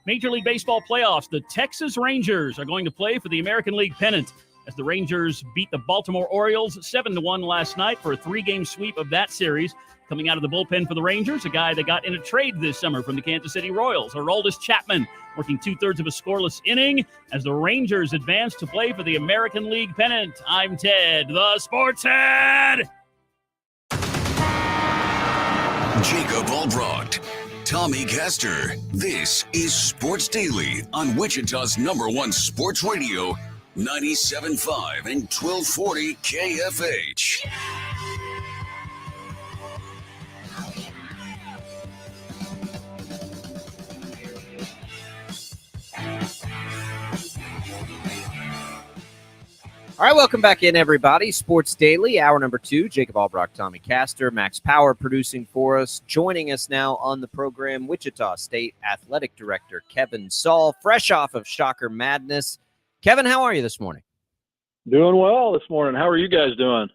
Major League Baseball playoffs. The Texas Rangers are going to play for the American League pennant as the Rangers beat the Baltimore Orioles 7-1 last night for a 3-game sweep of that series. Coming out of the bullpen for the Rangers, a guy they got in a trade this summer from the Kansas City Royals, Aroldis Chapman, working 2/3 of a scoreless inning as the Rangers advance to play for the American League pennant. I'm Ted, the Sports Head.
Jacob Albracht, Tommy Castor. This is Sports Daily on Wichita's #1 sports radio, 97.5 and 1240 KFH.
All right, welcome back in, everybody. Sports Daily, hour number 2. Jacob Albracht, Tommy Castor, Max Power producing for us. Joining us now on the program, Wichita State Athletic Director Kevin Saul, fresh off of Shocker Madness. Kevin, how are you this morning?
Doing well this morning. How are you guys doing?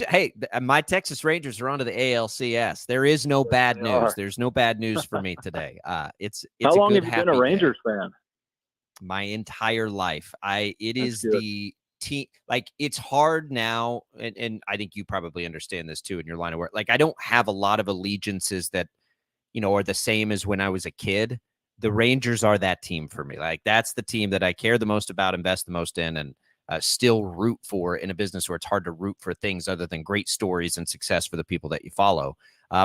Hey, my Texas Rangers are on to the ALCS. There is no bad news. There's no bad news for me today. It's
How long
a good,
have you been a Rangers fan?
My entire life. It
That's
is
good.
the team. Like, it's hard now, and I think you probably understand this too in your line of work. Like, I don't have a lot of allegiances that, are the same as when I was a kid. The Rangers are that team for me. Like, that's the team that I care the most about, invest the most in, and still root for in a business where it's hard to root for things other than great stories and success for the people that you follow.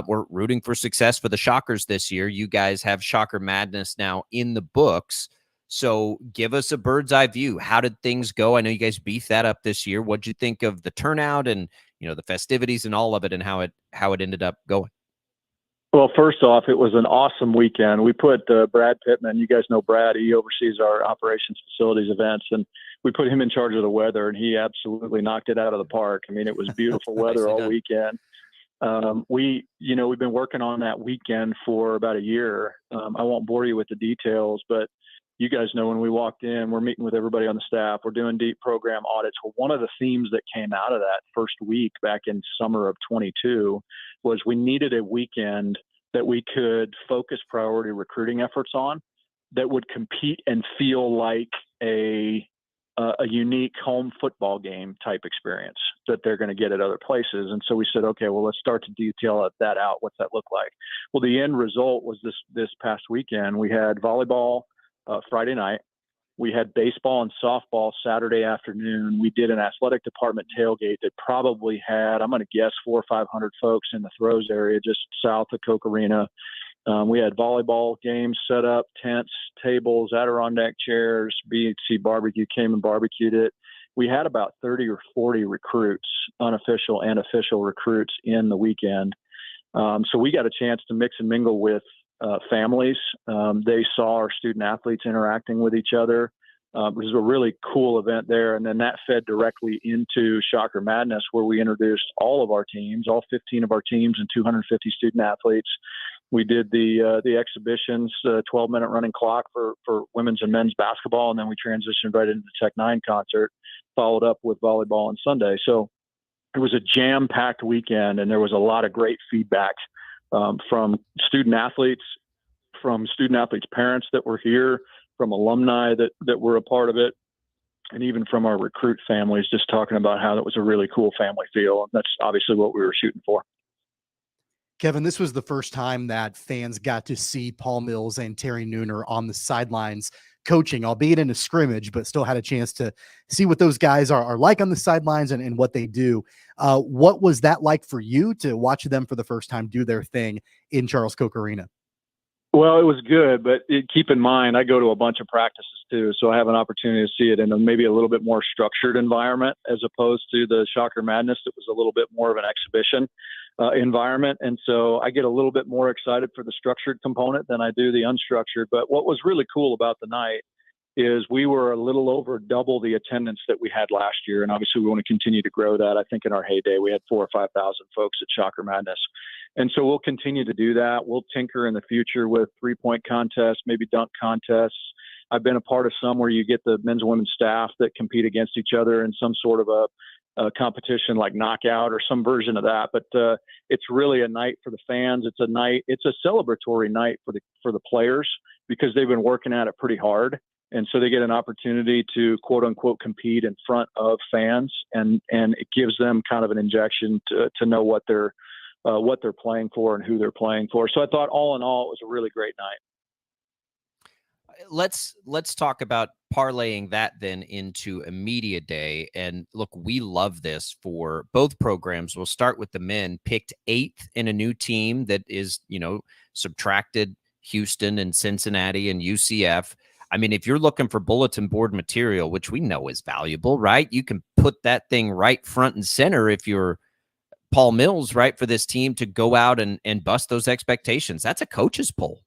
We're rooting for success for the Shockers this year. You guys have Shocker Madness now in the books. So give us a bird's eye view. How did things go? I know you guys beefed that up this year. What'd you think of the turnout and, the festivities and all of it and how it ended up going?
Well, first off, it was an awesome weekend. We put Brad Pittman, you guys know Brad, he oversees our operations facilities events, and we put him in charge of the weather, and he absolutely knocked it out of the park. I mean, it was beautiful weather all weekend. We've been working on that weekend for about a year. I won't bore you with the details, but you guys know when we walked in, we're meeting with everybody on the staff. We're doing deep program audits. Well, one of the themes that came out of that first week back in summer of 22 was we needed a weekend that we could focus priority recruiting efforts on that would compete and feel like a unique home football game type experience that they're going to get at other places. And so we said, okay, well, let's start to detail that out. What's that look like? Well, the end result was this past weekend. We had volleyball Friday night. We had baseball and softball Saturday afternoon. We did an athletic department tailgate that probably had, I'm going to guess, 400 or 500 folks in the throws area just south of Coke Arena. We had volleyball games set up, tents, tables, Adirondack chairs. BHC Barbecue came and barbecued it. We had about 30 or 40 recruits, unofficial and official recruits, in the weekend. So we got a chance to mix and mingle with families. They saw our student athletes interacting with each other. It was a really cool event there. And then that fed directly into Shocker Madness, where we introduced all of our teams, all 15 of our teams and 250 student athletes. We did the exhibitions, 12-minute running clock for women's and men's basketball, and then we transitioned right into the Tech 9 concert, followed up with volleyball on Sunday. So it was a jam-packed weekend, and there was a lot of great feedback from student athletes, parents that were here, from alumni that were a part of it, and even from our recruit families, just talking about how that was a really cool family feel. And that's obviously what we were shooting for.
Kevin, this was the first time that fans got to see Paul Mills and Terry Nooner on the sidelines coaching, albeit in a scrimmage, but still had a chance to see what those guys are like on the sidelines and what they do. What was that like for you to watch them for the first time do their thing in Charles Koch Arena?
Well, it was good, but keep in mind, I go to a bunch of practices too, so I have an opportunity to see it in maybe a little bit more structured environment as opposed to the Shocker Madness that was a little bit more of an exhibition. environment. And so I get a little bit more excited for the structured component than I do the unstructured. But what was really cool about the night is we were a little over double the attendance that we had last year. And obviously we want to continue to grow that. I think in our heyday, we had 4,000 or 5,000 folks at Shocker Madness. And so we'll continue to do that. We'll tinker in the future with 3-point contests, maybe dunk contests. I've been a part of some where you get the men's and women's staff that compete against each other in some sort of a competition like knockout or some version of that. But it's really a night for the fans. It's a celebratory night for the players because they've been working at it pretty hard. And so they get an opportunity to quote unquote compete in front of fans, and it gives them kind of an injection to know what they're playing for and who they're playing for. So I thought all in all, it was a really great night.
Let's talk about parlaying that then into a media day. And look, we love this for both programs. We'll start with the men, picked 8th in a new team that is, subtracted Houston and Cincinnati and UCF. I mean, if you're looking for bulletin board material, which we know is valuable, right? You can put that thing right front and center if you're Paul Mills, right, for this team to go out and bust those expectations. That's a coach's poll.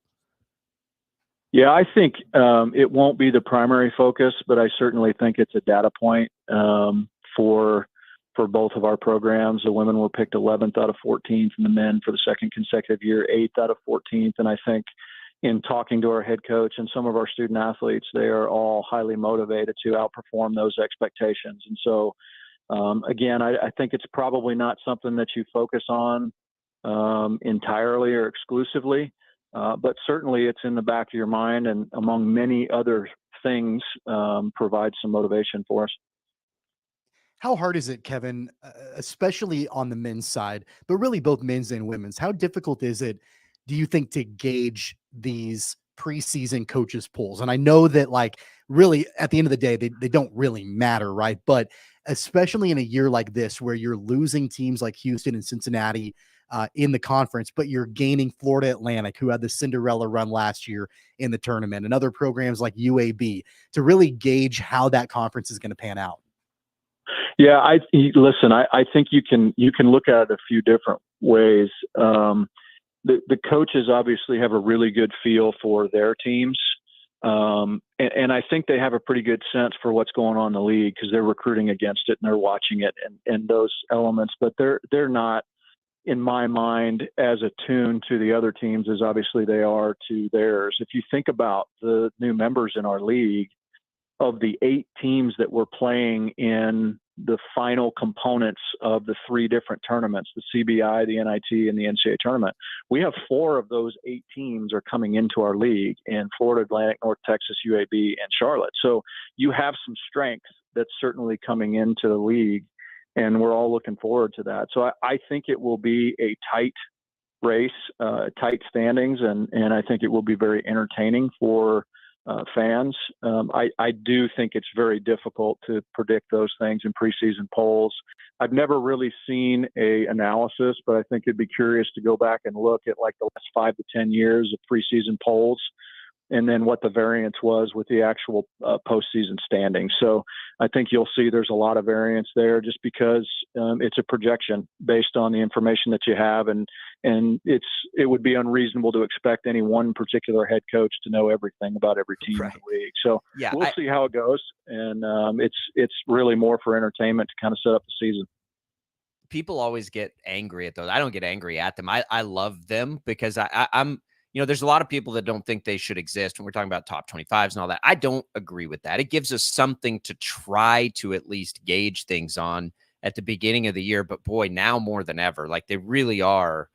Yeah, I think it won't be the primary focus, but I certainly think it's a data point for both of our programs. The women were picked 11th out of 14th, and the men for the second consecutive year, 8th out of 14th. And I think in talking to our head coach and some of our student athletes, they are all highly motivated to outperform those expectations. And so, again, I think it's probably not something that you focus on entirely or exclusively, but certainly it's in the back of your mind, and among many other things, provides some motivation for us.
How hard is it, Kevin, especially on the men's side, but really both men's and women's? How difficult is it, do you think, to gauge these preseason coaches polls? And I know that, like, really at the end of the day, they don't really matter, right? But especially in a year like this, where you're losing teams like Houston and Cincinnati in the conference, but you're gaining Florida Atlantic, who had the Cinderella run last year in the tournament, and other programs like UAB, to really gauge how that conference is going to pan out.
Yeah, I think you can look at it a few different ways. The coaches obviously have a really good feel for their teams. And I think they have a pretty good sense for what's going on in the league because they're recruiting against it and they're watching it and those elements, but they're not, in my mind, as attuned to the other teams as obviously they are to theirs. If you think about the new members in our league, of the 8 teams that were playing in the final components of the 3 different tournaments, the CBI, the NIT, and the NCAA tournament, we have 4 of those 8 teams are coming into our league in Florida Atlantic, North Texas, UAB, and Charlotte. So you have some strength that's certainly coming into the league, and we're all looking forward to that. So I think it will be a tight race, tight standings, and I think it will be very entertaining for fans. I do think it's very difficult to predict those things in preseason polls. I've never really seen a analysis, but I think it'd be curious to go back and look at like the last 5 to 10 years of preseason polls, and then what the variance was with the actual postseason standings. So I think you'll see there's a lot of variance there just because it's a projection based on the information that you have. And it would be unreasonable to expect any one particular head coach to know everything about every team in the league. So we'll see how it goes. And it's really more for entertainment to kind of set up the season.
People always get angry at those. I don't get angry at them. I love them because I'm, there's a lot of people that don't think they should exist when we're talking about top 25s and all that. I don't agree with that. It gives us something to try to at least gauge things on at the beginning of the year. But boy, now more than ever, like they really are.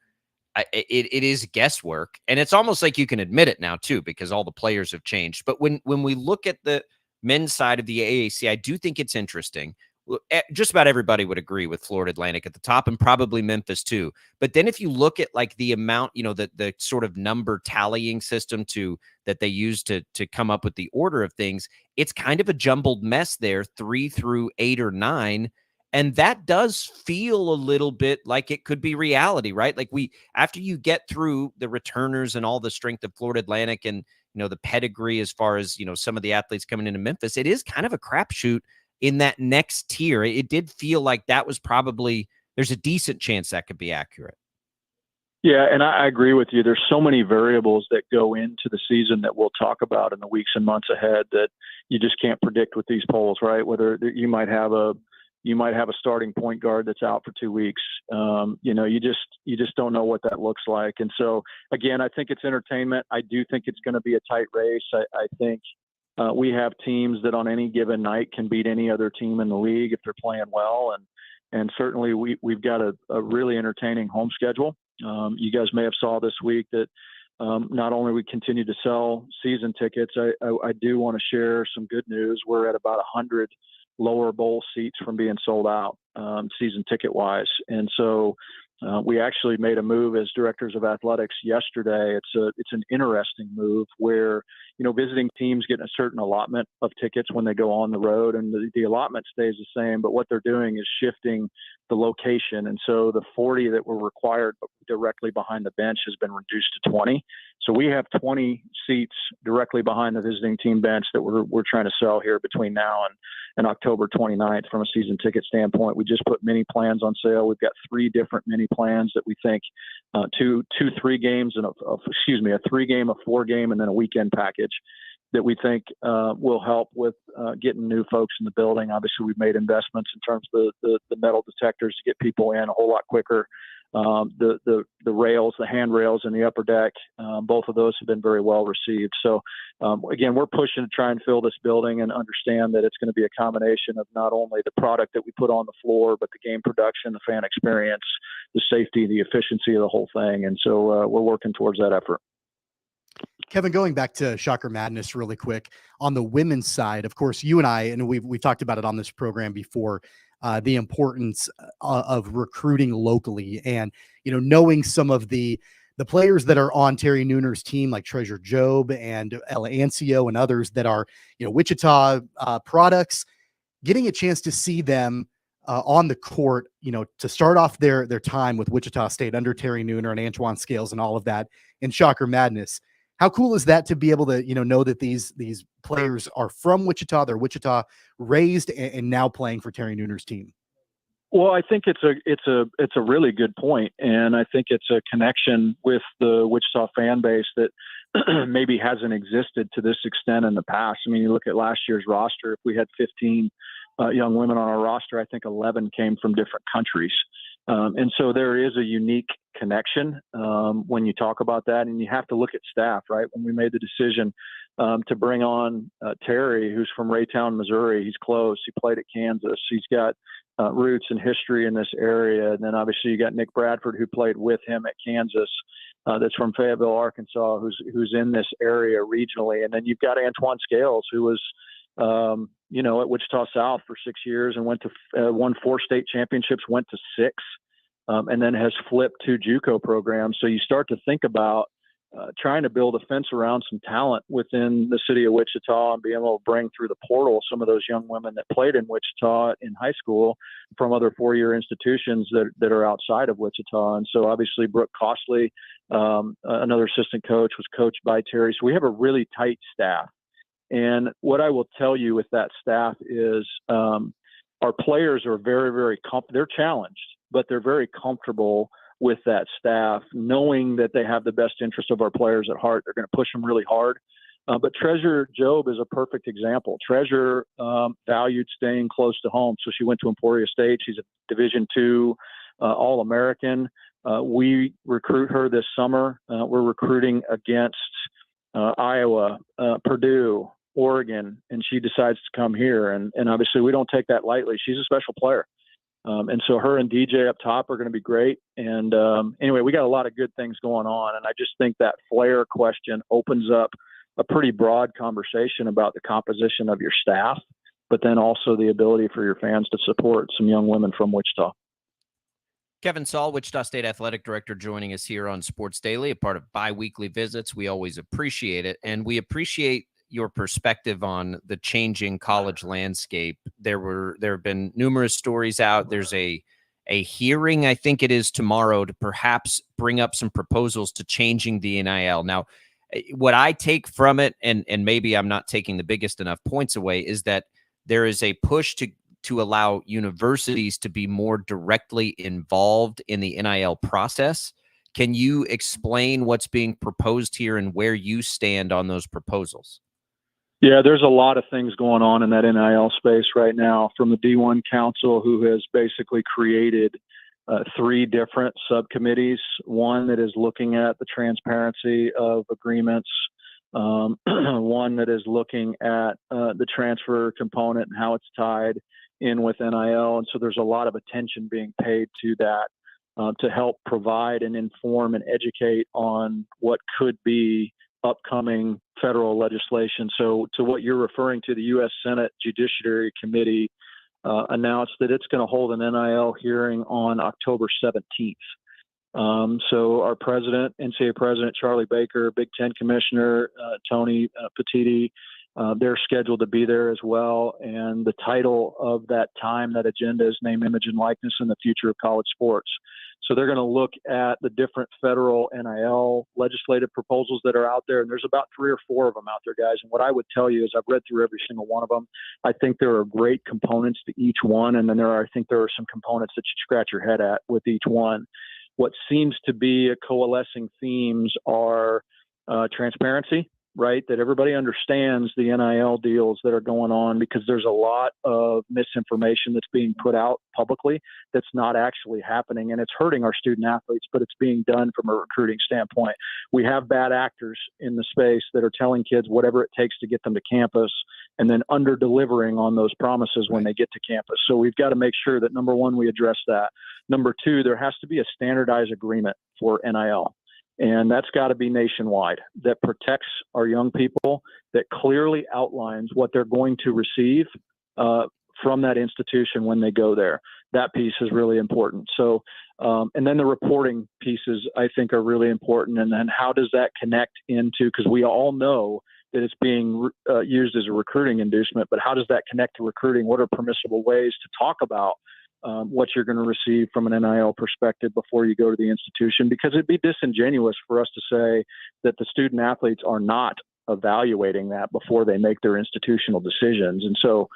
It is guesswork, and it's almost like you can admit it now too, because all the players have changed. But when we look at the men's side of the AAC, I do think it's interesting. Just about everybody would agree with Florida Atlantic at the top and probably Memphis too. But then if you look at like the amount, the sort of number tallying system that they use to come up with the order of things, it's kind of a jumbled mess there, 3 through 8 or 9. And that does feel a little bit like it could be reality, right? Like after you get through the returners and all the strength of Florida Atlantic and, the pedigree as far as, some of the athletes coming into Memphis, it is kind of a crapshoot in that next tier. It did feel like that was probably, there's a decent chance that could be accurate.
Yeah, and I agree with you. There's so many variables that go into the season that we'll talk about in the weeks and months ahead that you just can't predict with these polls, right? Whether you might have a starting point guard that's out for 2 weeks. You just don't know what that looks like. And so again, I think it's entertainment. I do think it's going to be a tight race. I think we have teams that on any given night can beat any other team in the league if they're playing well. And certainly we've got a really entertaining home schedule. You guys may have saw this week that not only we continue to sell season tickets, I do want to share some good news. We're at about 100 lower bowl seats from being sold out season ticket wise. And so we actually made a move as directors of athletics yesterday. It's an interesting move where, visiting teams get a certain allotment of tickets when they go on the road, and the allotment stays the same, but what they're doing is shifting the location. And so the 40 that were required directly behind the bench has been reduced to 20. So we have 20 seats directly behind the visiting team bench that we're trying to sell here between now and October 29th from a season ticket standpoint. We just put mini plans on sale. We've got 3 different mini plans that we think two 3 games and a 3-game, a 4-game, and then a weekend package that we think will help with getting new folks in the building. Obviously, we've made investments in terms of the metal detectors to get people in a whole lot quicker. The rails, the handrails in the upper deck, both of those have been very well received. So again, we're pushing to try and fill this building and understand that it's going to be a combination of not only the product that we put on the floor, but the game production, the fan experience, the safety, the efficiency of the whole thing. And so we're working towards that effort.
Kevin, going back to Shocker Madness really quick, on the women's side, of course, you and I, and we've talked about it on this program before, the importance of recruiting locally and, knowing some of the players that are on Terry Nooner's team, like Treasure Job and Ella Ancio and others that are, Wichita products, getting a chance to see them on the court, to start off their time with Wichita State under Terry Nooner and Antoine Scales and all of that in Shocker Madness. How cool is that to be able to, know that these players are from Wichita, they're Wichita raised and now playing for Terry Nooner's team?
Well, I think it's a really good point, and I think it's a connection with the Wichita fan base that maybe hasn't existed to this extent in the past. I mean, you look at last year's roster. If we had 15 young women on our roster, I think 11 came from different countries. And so there is a unique connection when you talk about that, and you have to look at staff, right? When we made the decision to bring on Terry, who's from Raytown, Missouri, he's close. He played at Kansas. He's got roots and history in this area. And then obviously you got Nick Bradford, who played with him at Kansas, that's from Fayetteville, Arkansas, who's in this area regionally. And then you've got Antoine Scales, who was at Wichita South for 6 years and won 4 state championships, went to 6, and then has flipped 2 JUCO programs. So you start to think about trying to build a fence around some talent within the city of Wichita and being able to bring through the portal some of those young women that played in Wichita in high school from other 4-year institutions that are outside of Wichita. And so obviously Brooke Costley, another assistant coach, was coached by Terry. So we have a really tight staff. And what I will tell you with that staff is our players are very, very they're challenged, but they're very comfortable with that staff, knowing that they have the best interest of our players at heart. They're going to push them really hard. But Treasure Job is a perfect example. Treasure valued staying close to home, so she went to Emporia State. She's a Division II All-American. We recruit her this summer. We're recruiting against Iowa, Purdue, Oregon, and she decides to come here. And obviously we don't take that lightly. She's a special player. And so her and DJ up top are going to be great. And anyway, we got a lot of good things going on. And I just think that Flair question opens up a pretty broad conversation about the composition of your staff, but then also the ability for your fans to support some young women from Wichita.
Kevin Saul, Wichita State Athletic Director, joining us here on Sports Daily, a part of bi-weekly visits. We always appreciate it. And we appreciate your perspective on the changing college landscape. There have been numerous stories out. There's a hearing, I think it is tomorrow, to perhaps bring up some proposals to changing the NIL. Now, what I take from it, and maybe I'm not taking the biggest enough points away, is that there is a push to allow universities to be more directly involved in the NIL process. Can you explain what's being proposed here and where you stand on those proposals?
Yeah, there's a lot of things going on in that NIL space right now, from the D1 Council, who has basically created 3 different subcommittees. One that is looking at the transparency of agreements, one that is looking at the transfer component and how it's tied in with NIL. And so there's a lot of attention being paid to that to help provide and inform and educate on what could be upcoming federal legislation. So to what you're referring to, the U.S. Senate Judiciary Committee announced that it's going to hold an NIL hearing on October 17th. So our president, NCAA president Charlie Baker, Big Ten commissioner Tony Petitti, they're scheduled to be there as well. And the title of that time, that agenda, is Name, Image, and Likeness in the Future of College Sports. So they're going to look at the different federal NIL legislative proposals that are out there. And there's about 3 or 4 of them out there, guys. And what I would tell you is I've read through every single one of them. I think there are great components to each one. And then I think there are some components that you scratch your head at with each one. What seems to be a coalescing themes are transparency, right? That everybody understands the NIL deals that are going on, because there's a lot of misinformation that's being put out publicly that's not actually happening, and it's hurting our student athletes, but it's being done from a recruiting standpoint. We have bad actors in the space that are telling kids whatever it takes to get them to campus and then under delivering on those promises when they get to campus. So we've got to make sure that, number one, we address that. Number two, there has to be a standardized agreement for NIL. And that's got to be nationwide, that protects our young people, that clearly outlines what they're going to receive from that institution when they go there. That piece is really important. So, and then the reporting pieces, I think, are really important. And then how does that connect into, because we all know that it's being used as a recruiting inducement, but how does that connect to recruiting? What are permissible ways to talk about what you're going to receive from an NIL perspective before you go to the institution? Because it'd be disingenuous for us to say that the student athletes are not evaluating that before they make their institutional decisions. And so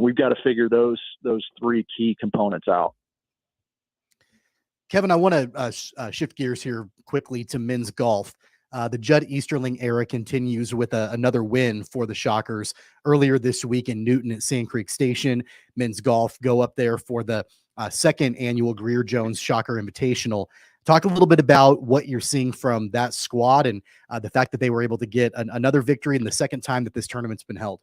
we've got to figure those 3 key components out.
Kevin, I want to shift gears here quickly to men's golf. The Judd Easterling era continues with another win for the Shockers. Earlier this week in Newton at Sand Creek Station, men's golf go up there for the 2nd annual Greer Jones Shocker Invitational. Talk a little bit about what you're seeing from that squad and the fact that they were able to get another victory in the 2nd time that this tournament's been held.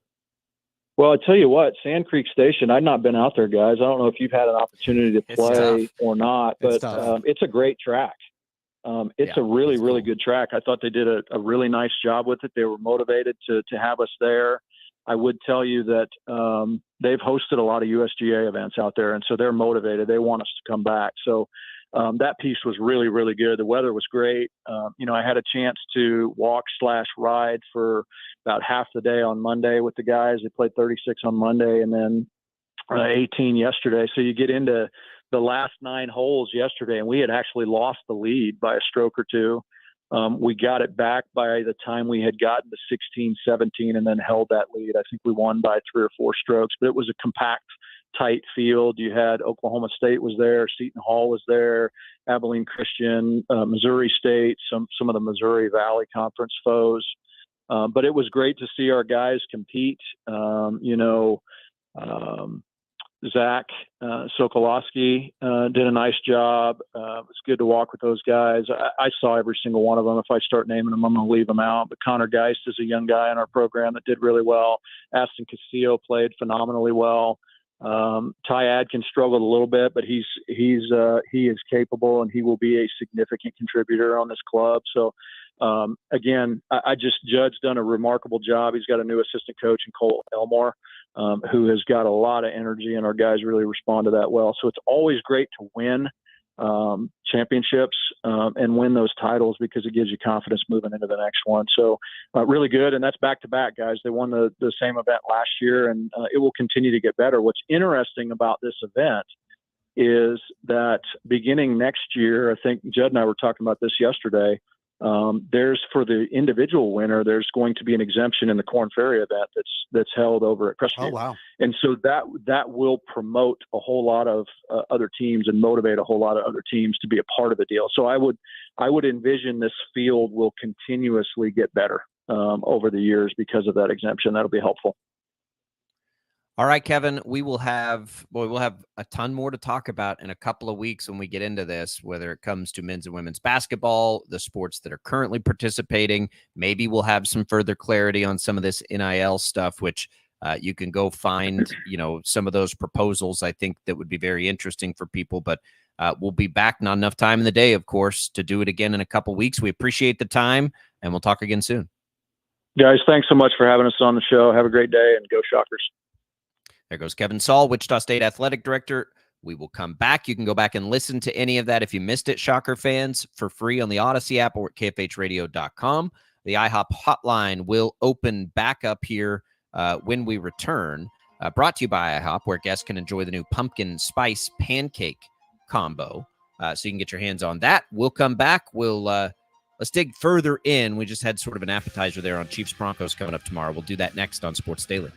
Well, I tell you what, Sand Creek Station, I've not been out there, guys. I don't know if you've had an opportunity to play or not, but it's a great track. It's a really, really good track. I thought they did a really nice job with it. They were motivated to have us there. I would tell you that they've hosted a lot of USGA events out there, and so they're motivated. They want us to come back. So that piece was really, really good. The weather was great. I had a chance to walk/ride for about half the day on Monday with the guys. They played 36 on Monday and then 18 yesterday. So you get into the last 9 holes yesterday, and we had actually lost the lead by a stroke or 2. We got it back by the time we had gotten to 16, 17, and then held that lead. I think we won by 3 or 4 strokes, but it was a compact, tight field. You had Oklahoma State was there, Seton Hall was there, Abilene Christian, Missouri State, some of the Missouri Valley Conference foes. But it was great to see our guys compete. Zach Sokolowski did a nice job. It was good to walk with those guys. I saw every single one of them. If I start naming them, I'm going to leave them out. But Connor Geist is a young guy in our program that did really well. Aston Castillo played phenomenally well. Ty Adkins struggled a little bit, but he is capable, and he will be a significant contributor on this club. So again, I just Judd's done a remarkable job. He's got a new assistant coach in Cole Elmore, who has got a lot of energy, and our guys really respond to that well. So it's always great to win championships and win those titles, because it gives you confidence moving into the next one. So really good. And that's back to back, guys. They won the same event last year, and it will continue to get better. What's interesting about this event is that beginning next year, I think Judd and I were talking about this yesterday, There's, for the individual winner, there's going to be an exemption in the Corn Ferry event that's held over at Crestview.
Oh, wow.
And so that will promote a whole lot of other teams and motivate a whole lot of other teams to be a part of the deal. So I would envision this field will continuously get better over the years because of that exemption. That'll be helpful.
All right, Kevin, we'll have a ton more to talk about in a couple of weeks when we get into this, whether it comes to men's and women's basketball, the sports that are currently participating. Maybe we'll have some further clarity on some of this NIL stuff, which you can go find, some of those proposals. I think that would be very interesting for people, but we'll be back. Not enough time in the day, of course, to do it again in a couple of weeks. We appreciate the time, and we'll talk again soon.
Guys, thanks so much for having us on the show. Have a great day, and go Shockers.
There goes Kevin Saul, Wichita State Athletic Director. We will come back. You can go back and listen to any of that if you missed it, Shocker fans, for free on the Odyssey app or at kfhradio.com. The IHOP hotline will open back up here when we return. Brought to you by IHOP, where guests can enjoy the new pumpkin spice pancake combo. So you can get your hands on that. We'll come back. Let's dig further in. We just had sort of an appetizer there on Chiefs Broncos coming up tomorrow. We'll do that next on Sports Daily.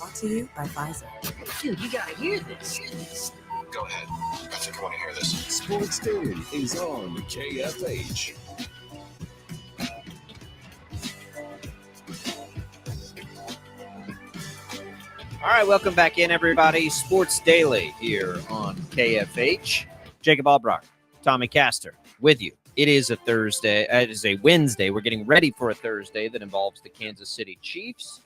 Brought to you by Pfizer.
Dude, you gotta hear this.
Go ahead. I think I want to hear this. Sports Daily is on KFH.
All right, welcome back in, everybody. Sports Daily here on KFH. Jacob Albracht, Tommy Castor with you. It is a Thursday. It is a Wednesday. We're getting ready for a Thursday that involves the Kansas City Chiefs.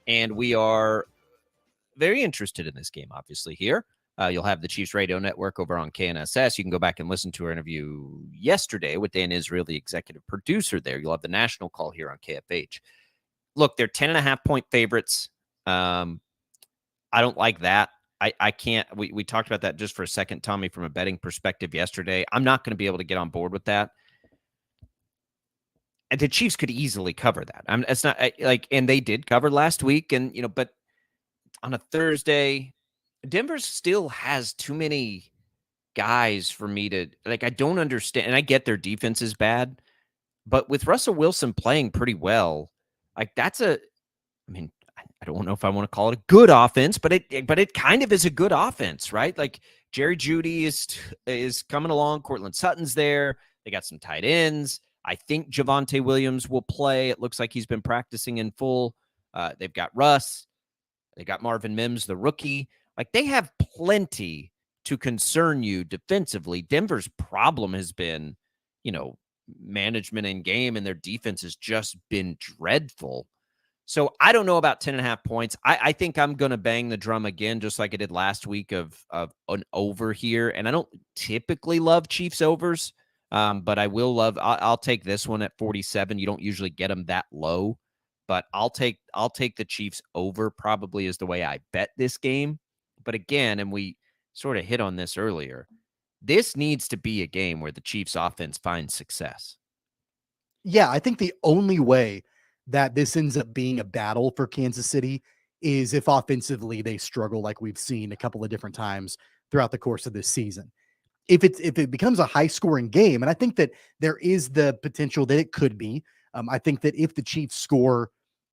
And we are very interested in this game, obviously, here. You'll have the Chiefs Radio Network over on KNSS. You can go back and listen to our interview yesterday with Dan Israel, the executive producer there. You'll have the national call here on KFH. Look, they're 10.5-point favorites. I don't like that. I can't. We talked about that just for a second, Tommy, from a betting perspective yesterday. I'm not going to be able to get on board with that. And the Chiefs could easily cover that. It's not like, and they did cover last week, and but on a Thursday, Denver still has too many guys for me to like. I don't understand, and I get their defense is bad, but with Russell Wilson playing pretty well. Like I don't know if I want to call it a good offense, but it kind of is a good offense, right? Like Jerry Jeudy is coming along. Cortland Sutton's there. They got some tight ends. I think Javonte Williams will play. It looks like he's been practicing in full. They've got Russ. They got Marvin Mims, the rookie. Like they have plenty to concern you defensively. Denver's problem has been, management in game, and their defense has just been dreadful. So I don't know about 10.5 points. I think I'm going to bang the drum again, just like I did last week of an over here. And I don't typically love Chiefs overs, but I will love. I'll take this one at 47. You don't usually get them that low, but I'll take the Chiefs over. Probably is the way I bet this game. But again, and we sort of hit on this earlier, this needs to be a game where the Chiefs offense finds success.
Yeah, I think the only way that this ends up being a battle for Kansas City is if offensively they struggle like we've seen a couple of different times throughout the course of this season. If it becomes a high-scoring game, and I think that there is the potential that it could be, I think that if the Chiefs score,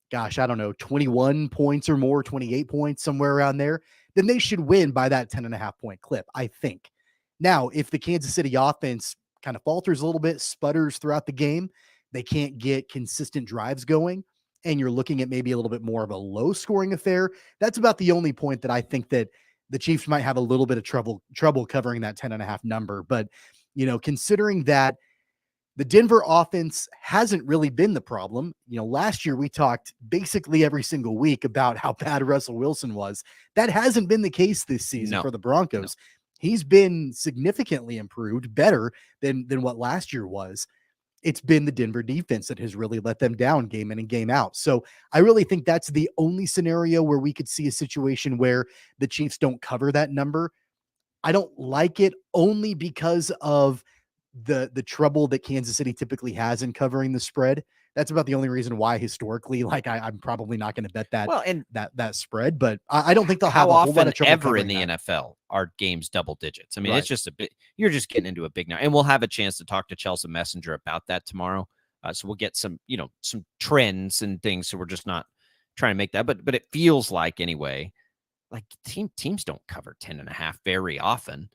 21 points or more, 28 points, somewhere around there, then they should win by that 10.5-point clip, I think. Now, if the Kansas City offense kind of falters a little bit, sputters throughout the game, they can't get consistent drives going, and you're looking at maybe a little bit more of a low-scoring affair, that's about the only point that I think that the Chiefs might have a little bit of trouble covering that 10.5 number. But, considering that the Denver offense hasn't really been the problem. Last year we talked basically every single week about how bad Russell Wilson was. That hasn't been the case this season for the Broncos. No. He's been significantly improved, better than what last year was. It's been the Denver defense that has really let them down game in and game out. So I really think that's the only scenario where we could see a situation where the Chiefs don't cover that number. I don't like it only because of the trouble that Kansas City typically has in covering the spread. That's about the only reason why historically, I'm probably not going to bet that that spread, but I don't think they'll have a whole lot of trouble
ever in the NFL are games double digits. I mean, It's just a bit, you're just getting into a big now, and we'll have a chance to talk to Chelsea Messenger about that tomorrow. So we'll get some trends and things. So we're just not trying to make that, but it feels like anyway, like teams don't cover 10.5 very often.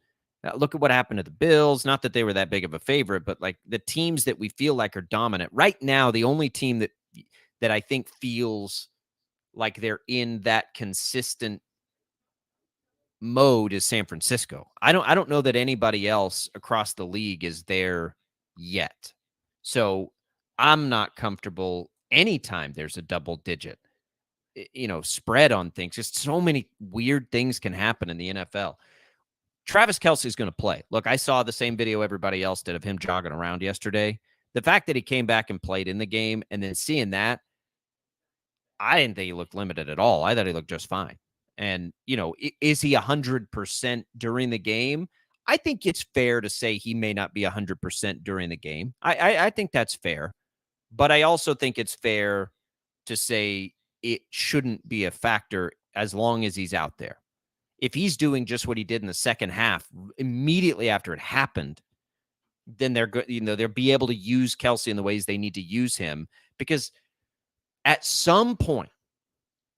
Look at what happened to the Bills. Not that they were that big of a favorite, but like the teams that we feel like are dominant right now, the only team that I think feels like they're in that consistent mode is San Francisco. I don't know that anybody else across the league is there yet. So I'm not comfortable anytime there's a double digit, spread on things. Just so many weird things can happen in the NFL. Travis Kelce is going to play. Look, I saw the same video everybody else did of him jogging around yesterday. The fact that he came back and played in the game and then seeing that, I didn't think he looked limited at all. I thought he looked just fine. And, is he 100% during the game? I think it's fair to say he may not be 100% during the game. I think that's fair. But I also think it's fair to say it shouldn't be a factor as long as he's out there. If he's doing just what he did in the second half immediately after it happened, then they're good. They'll be able to use Kelce in the ways they need to use him, because at some point,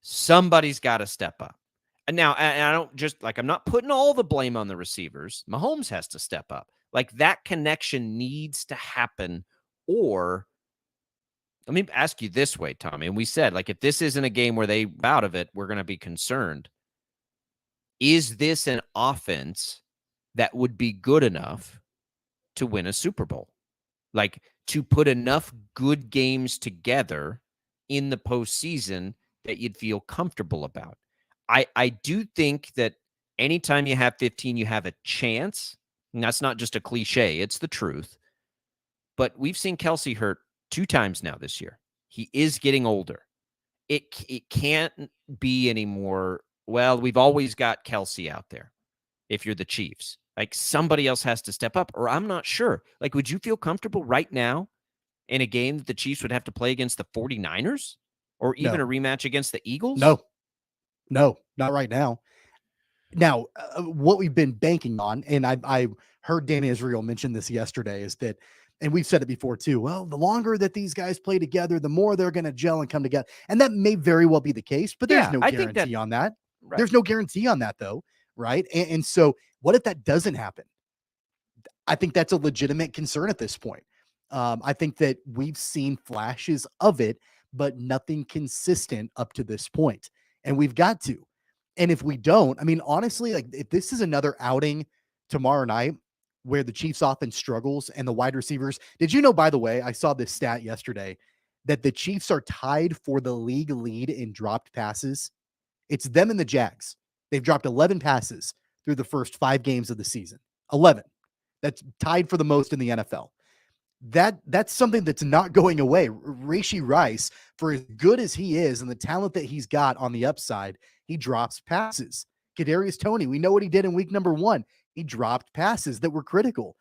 Somebody's got to step up. And now, and I don't just like, I'm not putting all the blame on the receivers. Mahomes has to step up. Like, that connection needs to happen. Or let me ask you this way, Tommy. And we said, like, if this isn't a game where they out of it, we're going to be concerned. Is this an offense that would be good enough to win a Super Bowl? Like, to put enough good games together in the postseason that you'd feel comfortable about. I do think that anytime you have 15, you have a chance. And that's not just a cliche. It's the truth. But we've seen Kelsey hurt 2 times now this year. He is getting older. It can't be anymore. Well, we've always got Kelsey out there. If you're the Chiefs, like, somebody else has to step up, or I'm not sure. Like, would you feel comfortable right now in a game that the Chiefs would have to play against the 49ers or even a rematch against the Eagles?
No, not right now. Now, what we've been banking on, and I heard Dan Israel mention this yesterday, is that, and we've said it before too, well, the longer that these guys play together, the more they're going to gel and come together. And that may very well be the case, but there's no guarantee on that. Right. There's no guarantee on that, though, right? And so what if that doesn't happen? I think that's a legitimate concern at this point. I think that we've seen flashes of it, but nothing consistent up to this point. And we've got to. And if we don't, I mean, honestly, like, if this is another outing tomorrow night where the Chiefs offense struggles and the wide receivers, did you know, by the way, I saw this stat yesterday that the Chiefs are tied for the league lead in dropped passes. It's them and the Jags. They've dropped 11 passes through the first 5 games of the season. 11. That's tied for the most in the NFL. That's something that's not going away. Rashee Rice, for as good as he is and the talent that he's got on the upside, he drops passes. Kadarius Toney, we know what he did in week number 1. He dropped passes that were critical.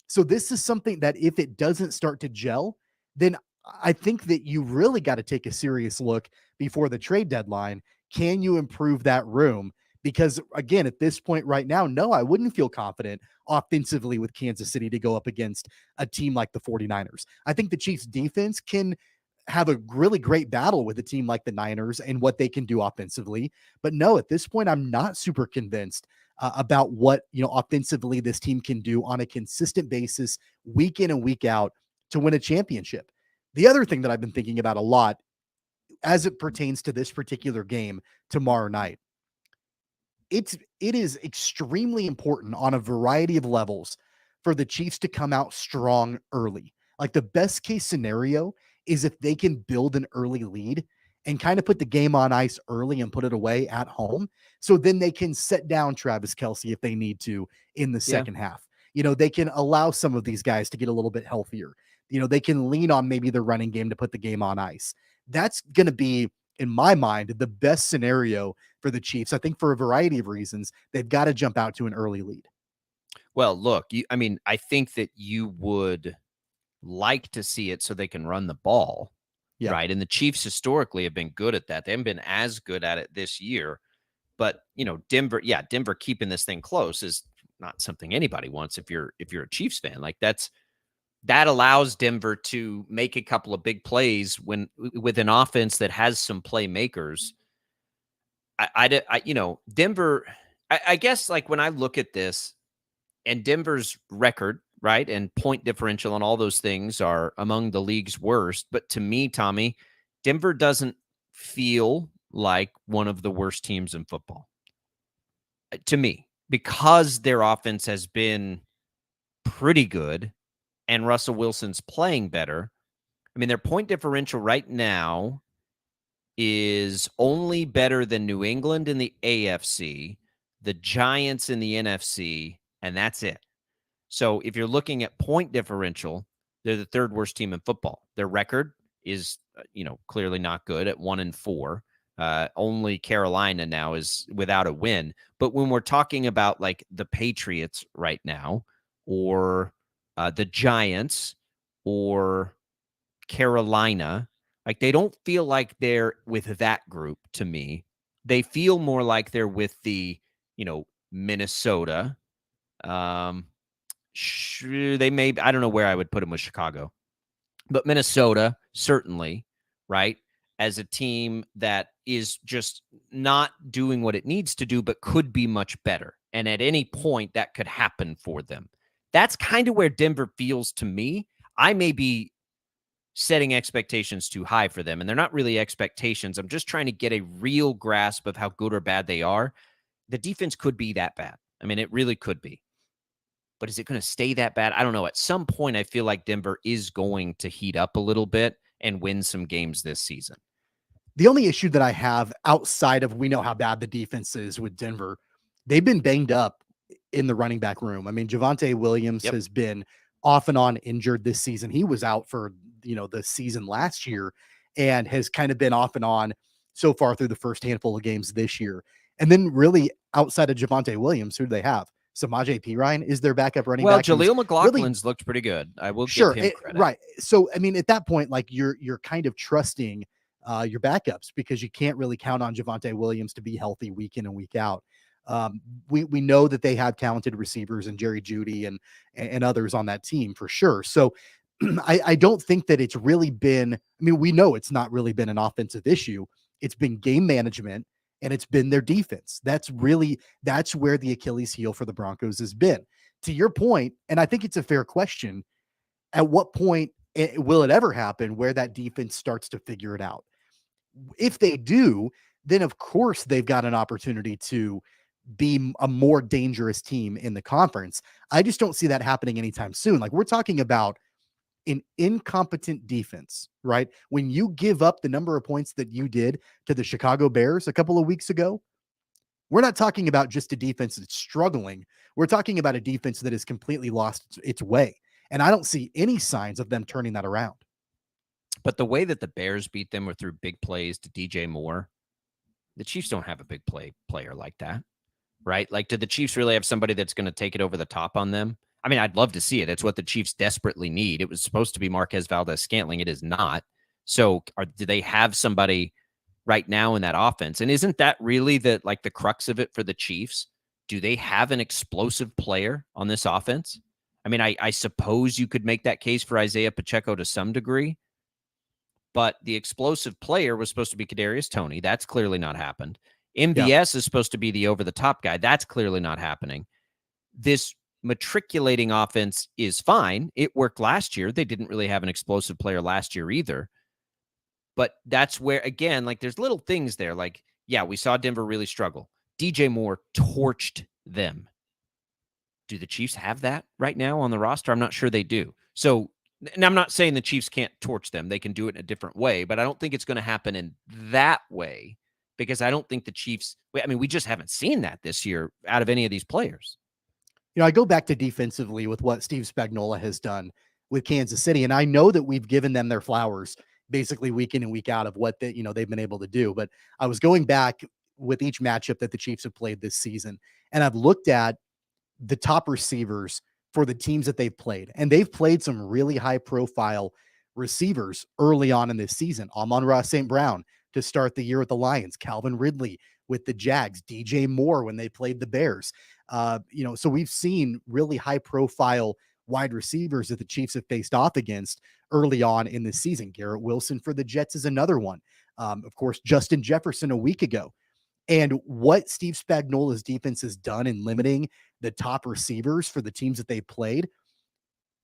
So this is something that if it doesn't start to gel, then I think that you really got to take a serious look before the trade deadline. Can you improve that room? Because, again, at this point right now, no, I wouldn't feel confident offensively with Kansas City to go up against a team like the 49ers. I think the Chiefs defense can have a really great battle with a team like the Niners and what they can do offensively. But no, at this point, I'm not super convinced about what, offensively this team can do on a consistent basis, week in and week out, to win a championship. The other thing that I've been thinking about a lot as it pertains to this particular game tomorrow night, it is extremely important on a variety of levels for the Chiefs to come out strong early. Like, the best case scenario is if they can build an early lead and kind of put the game on ice early and put it away at home. So then they can set down Travis Kelce if they need to in the second half. They can allow some of these guys to get a little bit healthier. They can lean on maybe the running game to put the game on ice. That's going to be, in my mind, the best scenario for the Chiefs. I think for a variety of reasons, they've got to jump out to an early lead.
Well, look, I think that you would like to see it so they can run the ball, right? And the Chiefs historically have been good at that. They haven't been as good at it this year. But, Denver keeping this thing close is not something anybody wants if you're a Chiefs fan. Like, that allows Denver to make a couple of big plays with an offense that has some playmakers. Denver, I guess, like, when I look at this and Denver's record, right, and point differential and all those things are among the league's worst. But to me, Tommy, Denver doesn't feel like one of the worst teams in football. To me, because their offense has been pretty good and Russell Wilson's playing better. I mean, their point differential right now is only better than New England in the AFC, the Giants in the NFC, and that's it. So if you're looking at point differential, they're the 3rd worst team in football. Their record is, clearly not good at 1-4. Only Carolina now is without a win. But when we're talking about, like, the Patriots right now, or the Giants, or Carolina, like, they don't feel like they're with that group to me. They feel more like they're with the, Minnesota. They may, I don't know where I would put them with Chicago, but Minnesota, certainly, right? as a team that is just not doing what it needs to do, but could be much better. And at any point, that could happen for them. That's kind of where Denver feels to me. I may be setting expectations too high for them, and they're not really expectations. I'm just trying to get a real grasp of how good or bad they are. The defense could be that bad. I mean, it really could be. But is it going to stay that bad? I don't know. At some point, I feel like Denver is going to heat up a little bit and win some games this season.
The only issue that I have outside of we know how bad the defense is with Denver, they've been banged up in the running back room. I mean, Javonte Williams has been off and on injured this season. He was out for, the season last year and has kind of been off and on so far through the first handful of games this year. And then really outside of Javonte Williams, who do they have? Samaje Perine is their backup running back.
Well, Jaleel McLaughlin's looked pretty good. I will give him credit.
Right. So, I mean, at that point, like you're kind of trusting your backups because you can't really count on Javonte Williams to be healthy week in and week out. We know that they have talented receivers and Jerry Jeudy and others on that team for sure. So I don't think that it's really been, I mean, we know it's not really been an offensive issue. It's been game management and it's been their defense. That's where the Achilles heel for the Broncos has been. To your point, and I think it's a fair question, at what point will it ever happen where that defense starts to figure it out? If they do, then of course they've got an opportunity to be a more dangerous team in the conference. I just don't see that happening anytime soon. Like we're talking about an incompetent defense, right? When you give up the number of points that you did to the Chicago Bears a couple of weeks ago, we're not talking about just a defense that's struggling. We're talking about a defense that has completely lost its way. And I don't see any signs of them turning that around.
But the way that the Bears beat them were through big plays to DJ Moore. The Chiefs don't have a big player like that, right? Like, did the Chiefs really have somebody that's going to take it over the top on them? I mean, I'd love to see it. It's what the Chiefs desperately need. It was supposed to be Marquez Valdez-Scantling. It is not. So do they have somebody right now in that offense? And isn't that really the crux of it for the Chiefs? Do they have an explosive player on this offense? I mean, I suppose you could make that case for Isaiah Pacheco to some degree, but the explosive player was supposed to be Kadarius Toney. That's clearly not happened. MVS is supposed to be the over-the-top guy. That's clearly not happening. This matriculating offense is fine. It worked last year. They didn't really have an explosive player last year either. But that's where, again, like there's little things there. Like, yeah, we saw Denver really struggle. DJ Moore torched them. Do the Chiefs have that right now on the roster? I'm not sure they do. So, and I'm not saying the Chiefs can't torch them. They can do it in a different way, but I don't think it's going to happen in that way because I don't think the Chiefs, I mean, we just haven't seen that this year out of any of these players.
I go back to defensively with what Steve Spagnuolo has done with Kansas City, and I know that we've given them their flowers basically week in and week out of what they've been able to do. But I was going back with each matchup that the Chiefs have played this season, and I've looked at the top receivers for the teams that they've played, and they've played some really high-profile receivers early on in this season. Amon-Ra St. Brown to start the year with the Lions, Calvin Ridley with the Jags, DJ Moore when they played the Bears. So we've seen really high-profile wide receivers that the Chiefs have faced off against early on in the season. Garrett Wilson for the Jets is another one. Of course, Justin Jefferson a week ago. And what Steve Spagnuolo's defense has done in limiting the top receivers for the teams that they played,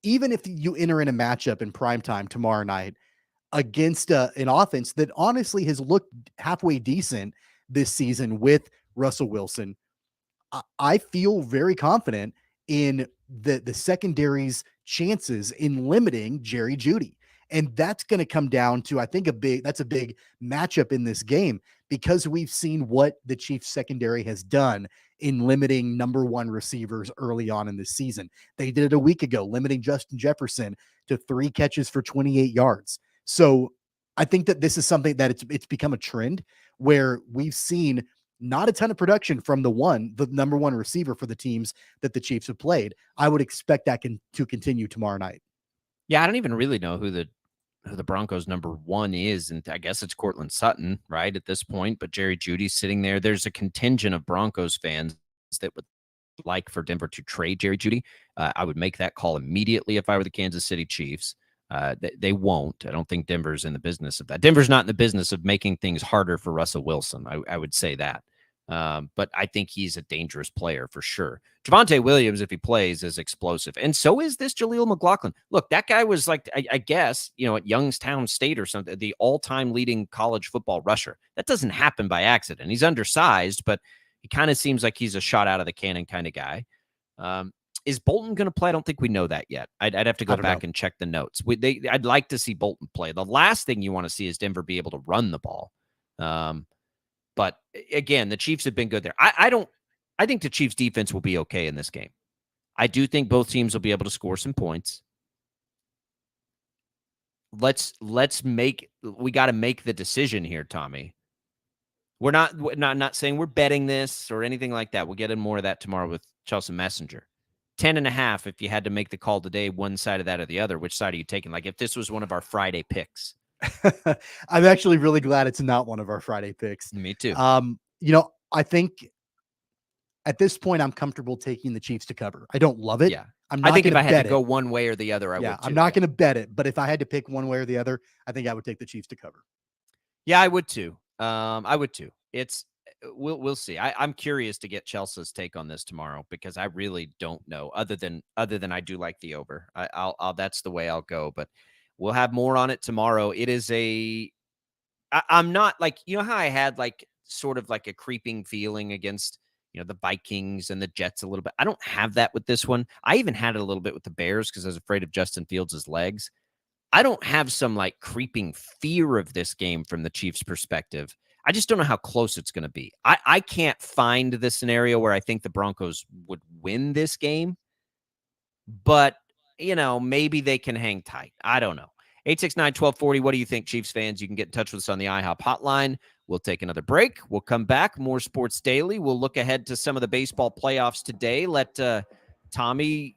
even if you enter in a matchup in primetime tomorrow night against an offense that honestly has looked halfway decent this season with Russell Wilson, I feel very confident in the secondary's chances in limiting Jerry Jeudy. And that's going to come down to, I think, that's a big matchup in this game because we've seen what the Chiefs secondary has done in limiting number one receivers early on in this season. They did it a week ago, limiting Justin Jefferson to 3 catches for 28 yards. So I think that this is something that it's become a trend where we've seen not a ton of production from the number one receiver for the teams that the Chiefs have played. I would expect that to continue tomorrow night.
Yeah, I don't even really know who the Broncos number one is, and I guess it's Cortland Sutton, right, at this point, but Jerry Jeudy's sitting there. There's a contingent of Broncos fans that would like for Denver to trade Jerry Jeudy. I would make that call immediately if I were the Kansas City Chiefs. They won't. I don't think Denver's in the business of that. Denver's not in the business of making things harder for Russell Wilson. I would say that. But I think he's a dangerous player for sure. Javonte Williams, if he plays, is explosive. And so is this Jaleel McLaughlin. Look, that guy was like, I guess, at Youngstown State or something, the all-time leading college football rusher. That doesn't happen by accident. He's undersized, but he kind of seems like he's a shot out of the cannon kind of guy. Is Bolton going to play? I don't think we know that yet. I'd have to go back and check the notes. I'd like to see Bolton play. The last thing you want to see is Denver be able to run the ball. But again, the Chiefs have been good there. I think the Chiefs defense will be okay in this game. I do think both teams will be able to score some points. We got to make the decision here, Tommy. We're not saying we're betting this or anything like that. We'll get in more of that tomorrow with Chelsea Messenger. 10.5 if you had to make the call today, one side of that or the other. Which side are you taking? Like if this was one of our Friday picks.
I'm actually really glad it's not one of our Friday picks.
Me too.
I think at this point I'm comfortable taking the Chiefs to cover. I don't love it.
Yeah.
I
think if I had to go one way or the other, I would.
I'm not going to bet it, but if I had to pick one way or the other, I think I would take the Chiefs to cover.
Yeah, I would too. We'll see. I'm curious to get Chelsea's take on this tomorrow because I really don't know. Other than I do like the over. I'll that's the way I'll go. But we'll have more on it tomorrow. It is I'm not like how I had like sort of like a creeping feeling against the Vikings and the Jets a little bit. I don't have that with this one. I even had it a little bit with the Bears because I was afraid of Justin Fields' legs. I don't have some like creeping fear of this game from the Chiefs' perspective. I just don't know how close it's going to be. I can't find the scenario where I think the Broncos would win this game, but maybe they can hang tight. I don't know. 869-1240. What do you think, Chiefs fans? You can get in touch with us on the IHOP hotline. We'll take another break. We'll come back. More Sports Daily. We'll look ahead to some of the baseball playoffs today. Let Tommy,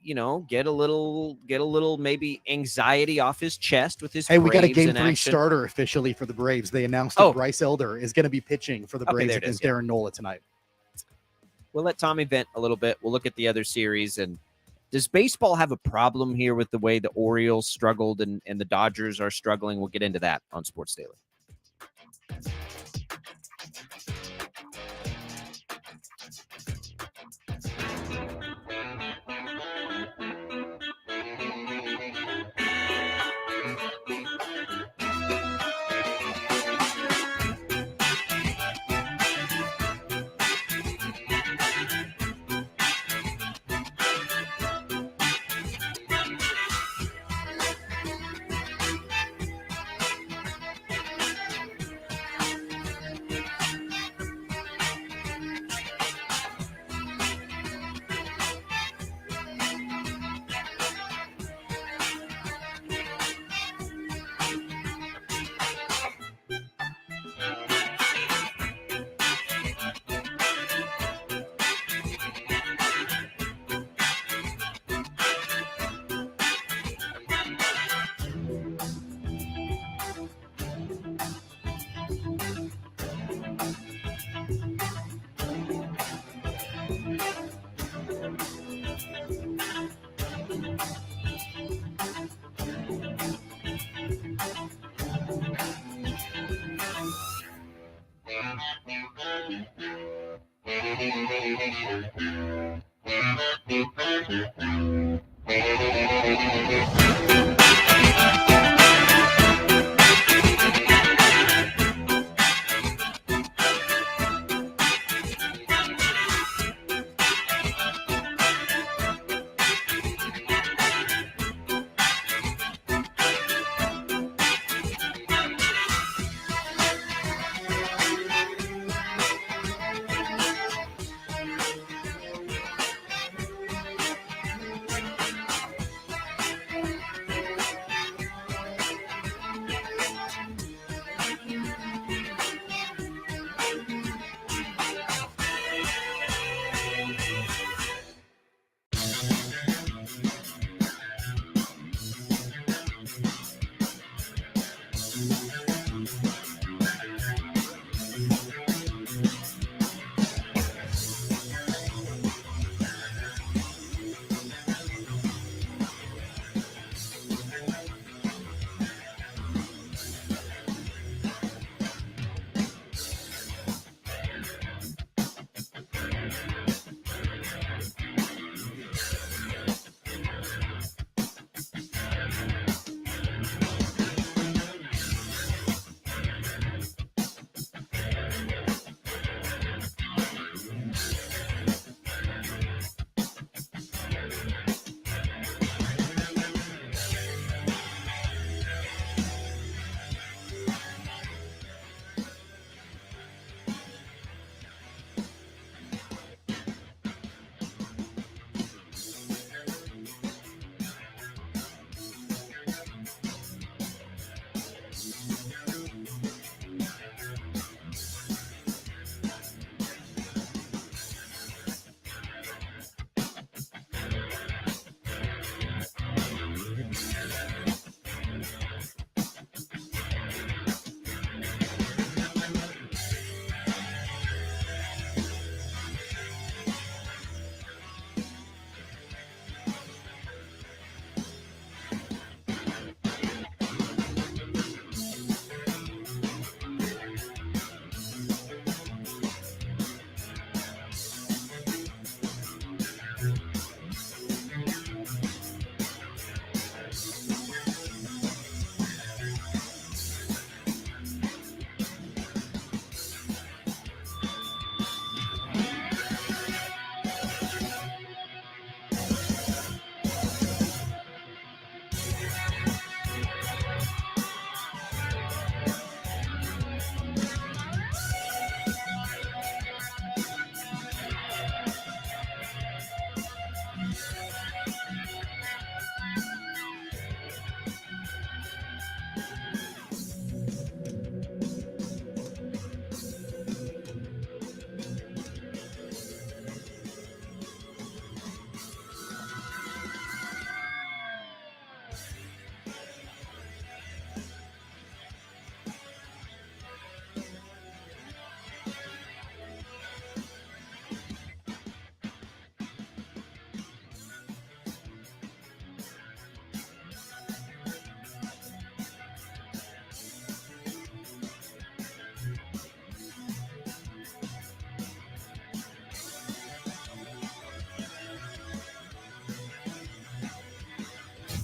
get a little maybe anxiety off his chest with his.
Hey, we got a
Braves
game
in
3
action.
starter officially for the Braves. They announced that Bryce Elder is going to be pitching for the
Okay,
Braves
there it
against
is, yeah.
Darren Nola tonight.
We'll let Tommy vent a little bit. We'll look at the other series. And does baseball have a problem here with the way the Orioles struggled and the Dodgers are struggling? We'll get into that on Sports Daily.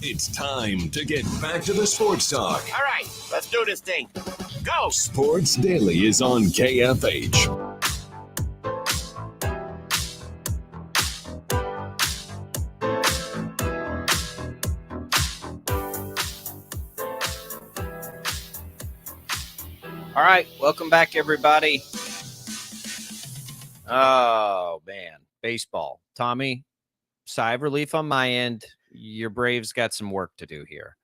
It's time to get back to the sports talk.
All right, let's do this thing. Go!
Sports Daily is on KFH.
All right, welcome back, everybody. Oh, man, baseball. Tommy, sigh of relief on my end. Your Braves got some work to do here.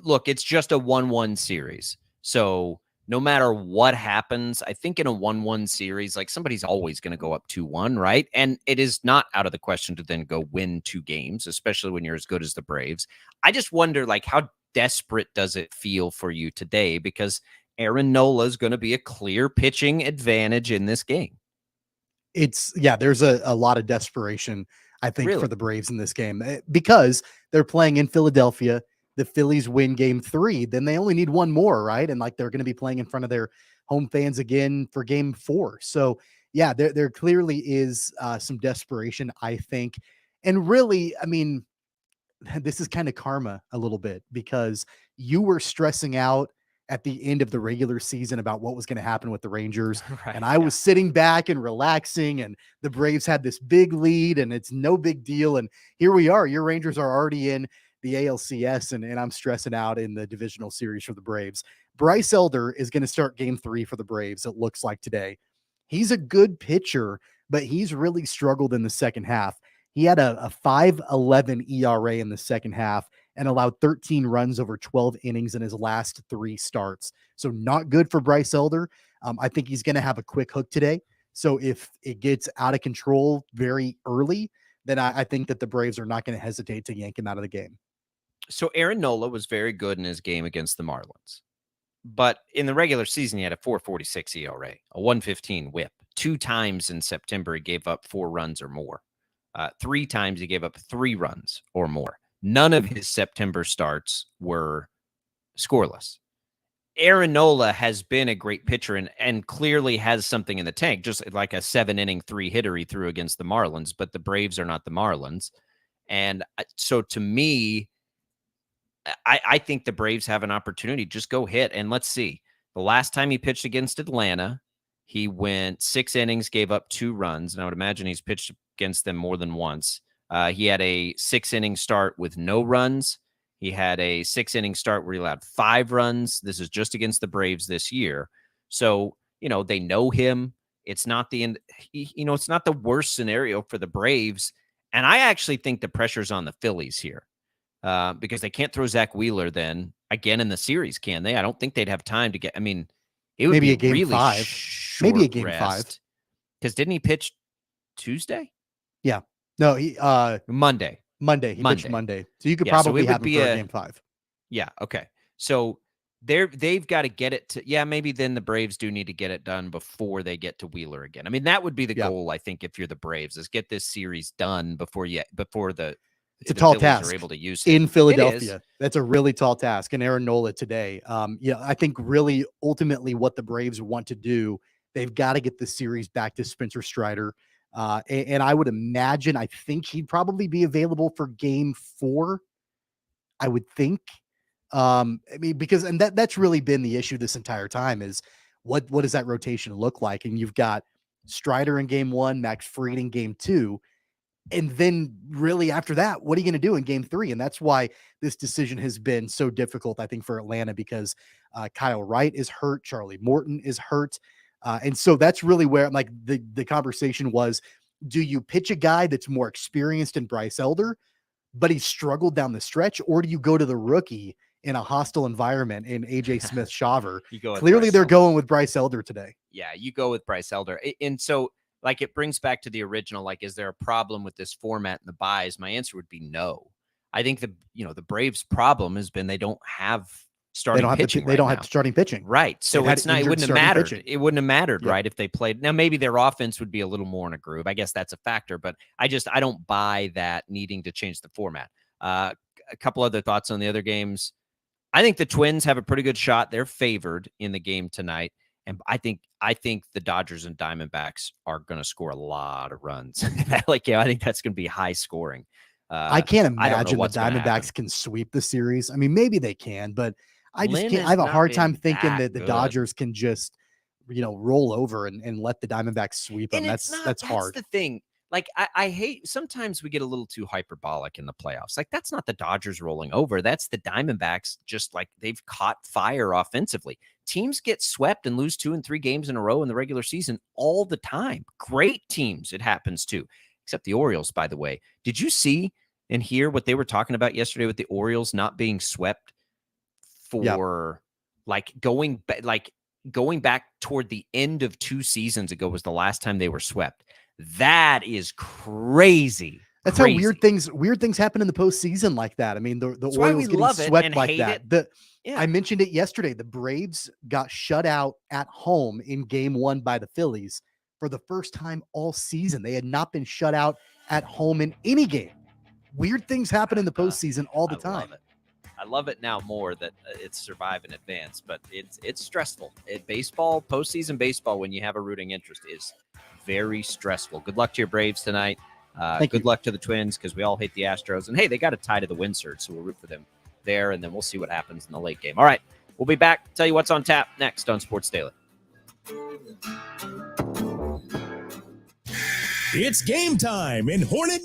Look, it's just a 1-1 series. So no matter what happens, I think in a 1-1 series, like somebody's always going to go up 2-1, right? And it is not out of the question to then go win 2 games, especially when you're as good as the Braves. I just wonder, like, how desperate does it feel for you today? Because Aaron Nola is going to be a clear pitching advantage in this game.
There's a lot of desperation, I think,
Really?
for the Braves in this game because they're playing in Philadelphia. The Phillies win game 3, then they only need one more, right? And like they're going to be playing in front of their home fans again for game 4. So yeah, there clearly is some desperation, I think. And really, I mean, this is kind of karma a little bit because you were stressing out at the end of the regular season about what was going to happen with the Rangers.
Right,
and I was sitting back and relaxing, and the Braves had this big lead and it's no big deal. And here we are, your Rangers are already in the ALCS and I'm stressing out in the divisional series for the Braves. Bryce Elder is going to start game 3 for the Braves. It looks like today. He's a good pitcher, but he's really struggled in the second half. He had a 5.11 ERA in the second half and allowed 13 runs over 12 innings in his last 3 starts. So not good for Bryce Elder. I think he's going to have a quick hook today. So if it gets out of control very early, then I think that the Braves are not going to hesitate to yank him out of the game.
So Aaron Nola was very good in his game against the Marlins. But in the regular season, he had a 4.46 ERA, a 1.15 whip. 2 times in September, he gave up 4 runs or more. 3 times he gave up 3 runs or more. None of his September starts were scoreless. Aaron Nola has been a great pitcher and clearly has something in the tank, just like a 7-inning 3-hitter he threw against the Marlins, but the Braves are not the Marlins. And so to me, I think the Braves have an opportunity. Just go hit, and let's see. The last time he pitched against Atlanta, he went 6 innings, gave up 2 runs, and I would imagine he's pitched against them more than once. He had a 6-inning start with no runs. He had a 6-inning start where he allowed 5 runs. This is just against the Braves this year. So, they know him. It's not it's not the worst scenario for the Braves. And I actually think the pressure's on the Phillies here because they can't throw Zach Wheeler then again in the series, can they? I don't think they'd have time to get, it would
maybe
be
a game
really
5. Maybe a game 5.
Because didn't he pitch Tuesday?
Yeah. No, he
Monday.
He pitched Monday. So you could probably have him for a game 5.
Yeah, okay. So they've got to get it to maybe then the Braves do need to get it done before they get to Wheeler again. That would be the goal, I think, if you're the Braves, is get this series done before the
it's a tall
Phillies
task
are able to use it.
in Philadelphia. That's a really tall task. And Aaron Nola today, I think really ultimately what the Braves want to do, they've got to get the series back to Spencer Strider. And I would imagine, I think he'd probably be available for game 4. I would think. Because that's really been the issue this entire time is what does that rotation look like? And you've got Strider in game 1, Max Fried in game 2. And then really after that, what are you going to do in game 3? And that's why this decision has been so difficult, I think, for Atlanta, because Kyle Wright is hurt. Charlie Morton is hurt. And so that's really where the conversation was, do you pitch a guy that's more experienced in Bryce Elder, but he struggled down the stretch, or do you go to the rookie in a hostile environment in AJ Smith-Shawver? Clearly they're going with Bryce Elder today.
Yeah, you go with Bryce Elder. And so it brings back to the original, is there a problem with this format and the buys? My answer would be no. I think the Braves' problem has been they don't have starting pitching.
They don't have starting pitching.
Right. So it wouldn't have mattered.
Pitching.
It wouldn't have mattered, right, if they played. Now, maybe their offense would be a little more in a groove. I guess that's a factor, but I don't buy that needing to change the format. A couple other thoughts on the other games. I think the Twins have a pretty good shot. They're favored in the game tonight. And I think the Dodgers and Diamondbacks are going to score a lot of runs. I think that's going to be high scoring.
I can't
I don't know
imagine the
what's gonna happen.
Diamondbacks can sweep the series. I mean, maybe they can, but I just
Lynn
can't. I
has
have a
not
hard time
been
thinking
that
that the
good.
Dodgers can just, roll over and let the Diamondbacks sweep them.
And it's not,
That's
that's
hard.
the thing. Like, I hate, sometimes we get a little too hyperbolic in the playoffs. Like, that's not the Dodgers rolling over. That's the Diamondbacks, just like they've caught fire offensively. Teams get swept and lose 2 and 3 games in a row in the regular season all the time. Great teams, it happens to, except the Orioles, by the way. Did you see and hear what they were talking about yesterday with the Orioles not being swept for going back toward the end of 2 seasons ago was the last time they were swept? That is crazy.
That's
crazy.
how weird things happen in the postseason like that. I mean, the
That's why
Orioles
we
getting
love it
swept
and
like
hate
that.
it.
I mentioned it yesterday. The Braves got shut out at home in game 1 by the Phillies for the first time all season. They had not been shut out at home in any game. Weird things happen in the postseason all the time.
Love it. I love it now more that it's survive and advance, but it's stressful. Baseball, postseason baseball, when you have a rooting interest, is very stressful. Good luck to your Braves tonight. Good luck to the Twins, because we all hate the Astros. And hey, they got a tie to the win surge, so we'll root for them there, and then we'll see what happens in the late game. All right, we'll be back. Tell you what's on tap next on Sports Daily.
It's game time in Hornet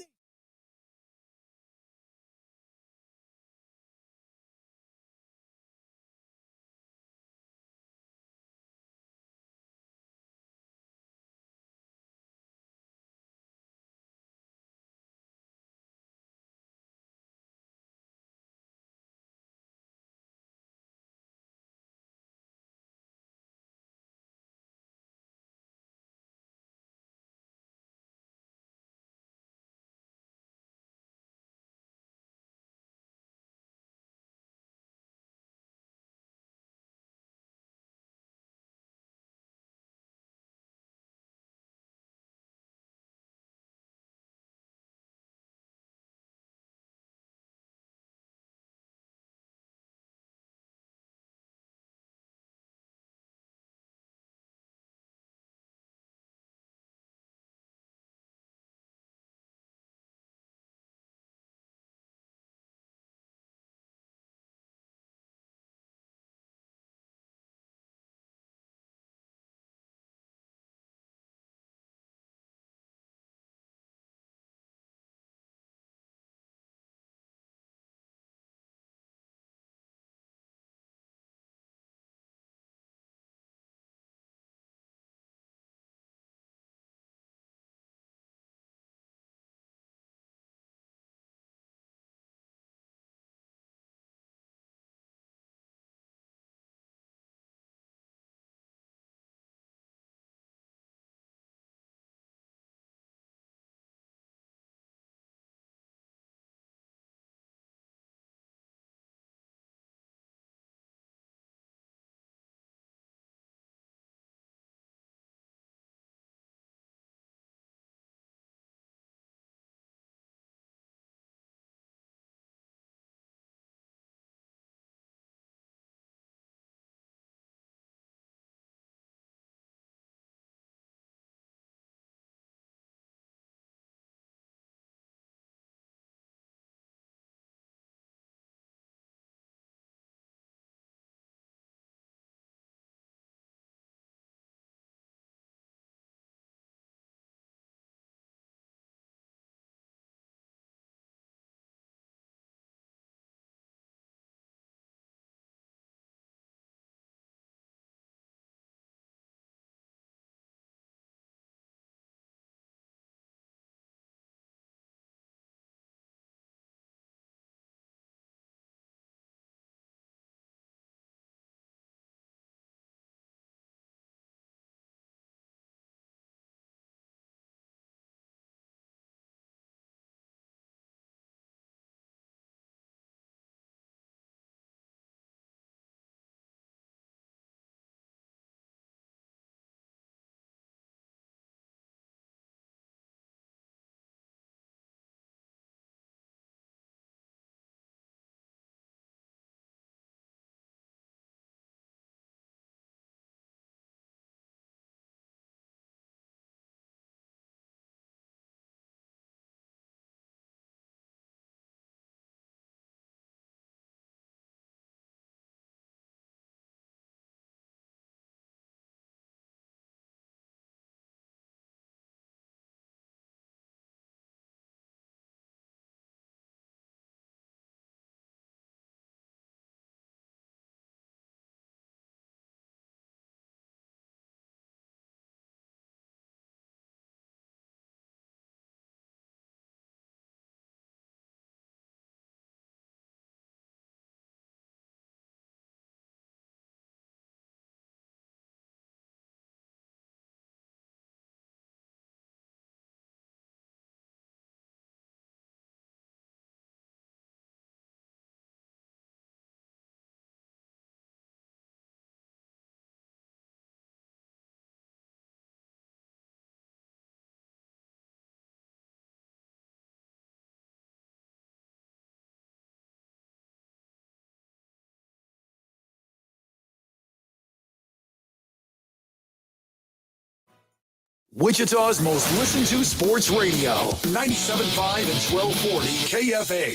Wichita's most listened to sports radio, 97.5 and 1240 KFH.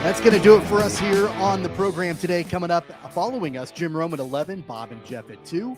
That's going to do it for us here on the program today. Coming up, following us, Jim Rome at 11, Bob and Jeff at 2,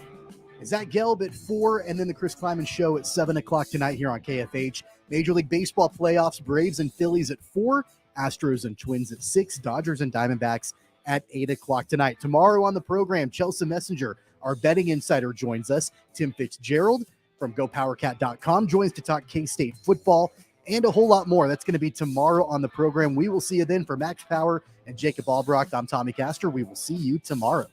Zach Gelb at 4, and then the Chris Kleiman Show at 7 o'clock tonight here on KFH. Major League Baseball playoffs, Braves and Phillies at 4, Astros and Twins at 6, Dodgers and Diamondbacks at 8 o'clock tonight. Tomorrow on the program, Chelsea Messenger, our betting insider, joins us. Tim Fitzgerald from GoPowerCat.com joins to talk K-State football and a whole lot more. That's going to be tomorrow on the program. We will see you then. For Max Power and Jacob Albracht, I'm Tommy Castor. We will see you tomorrow.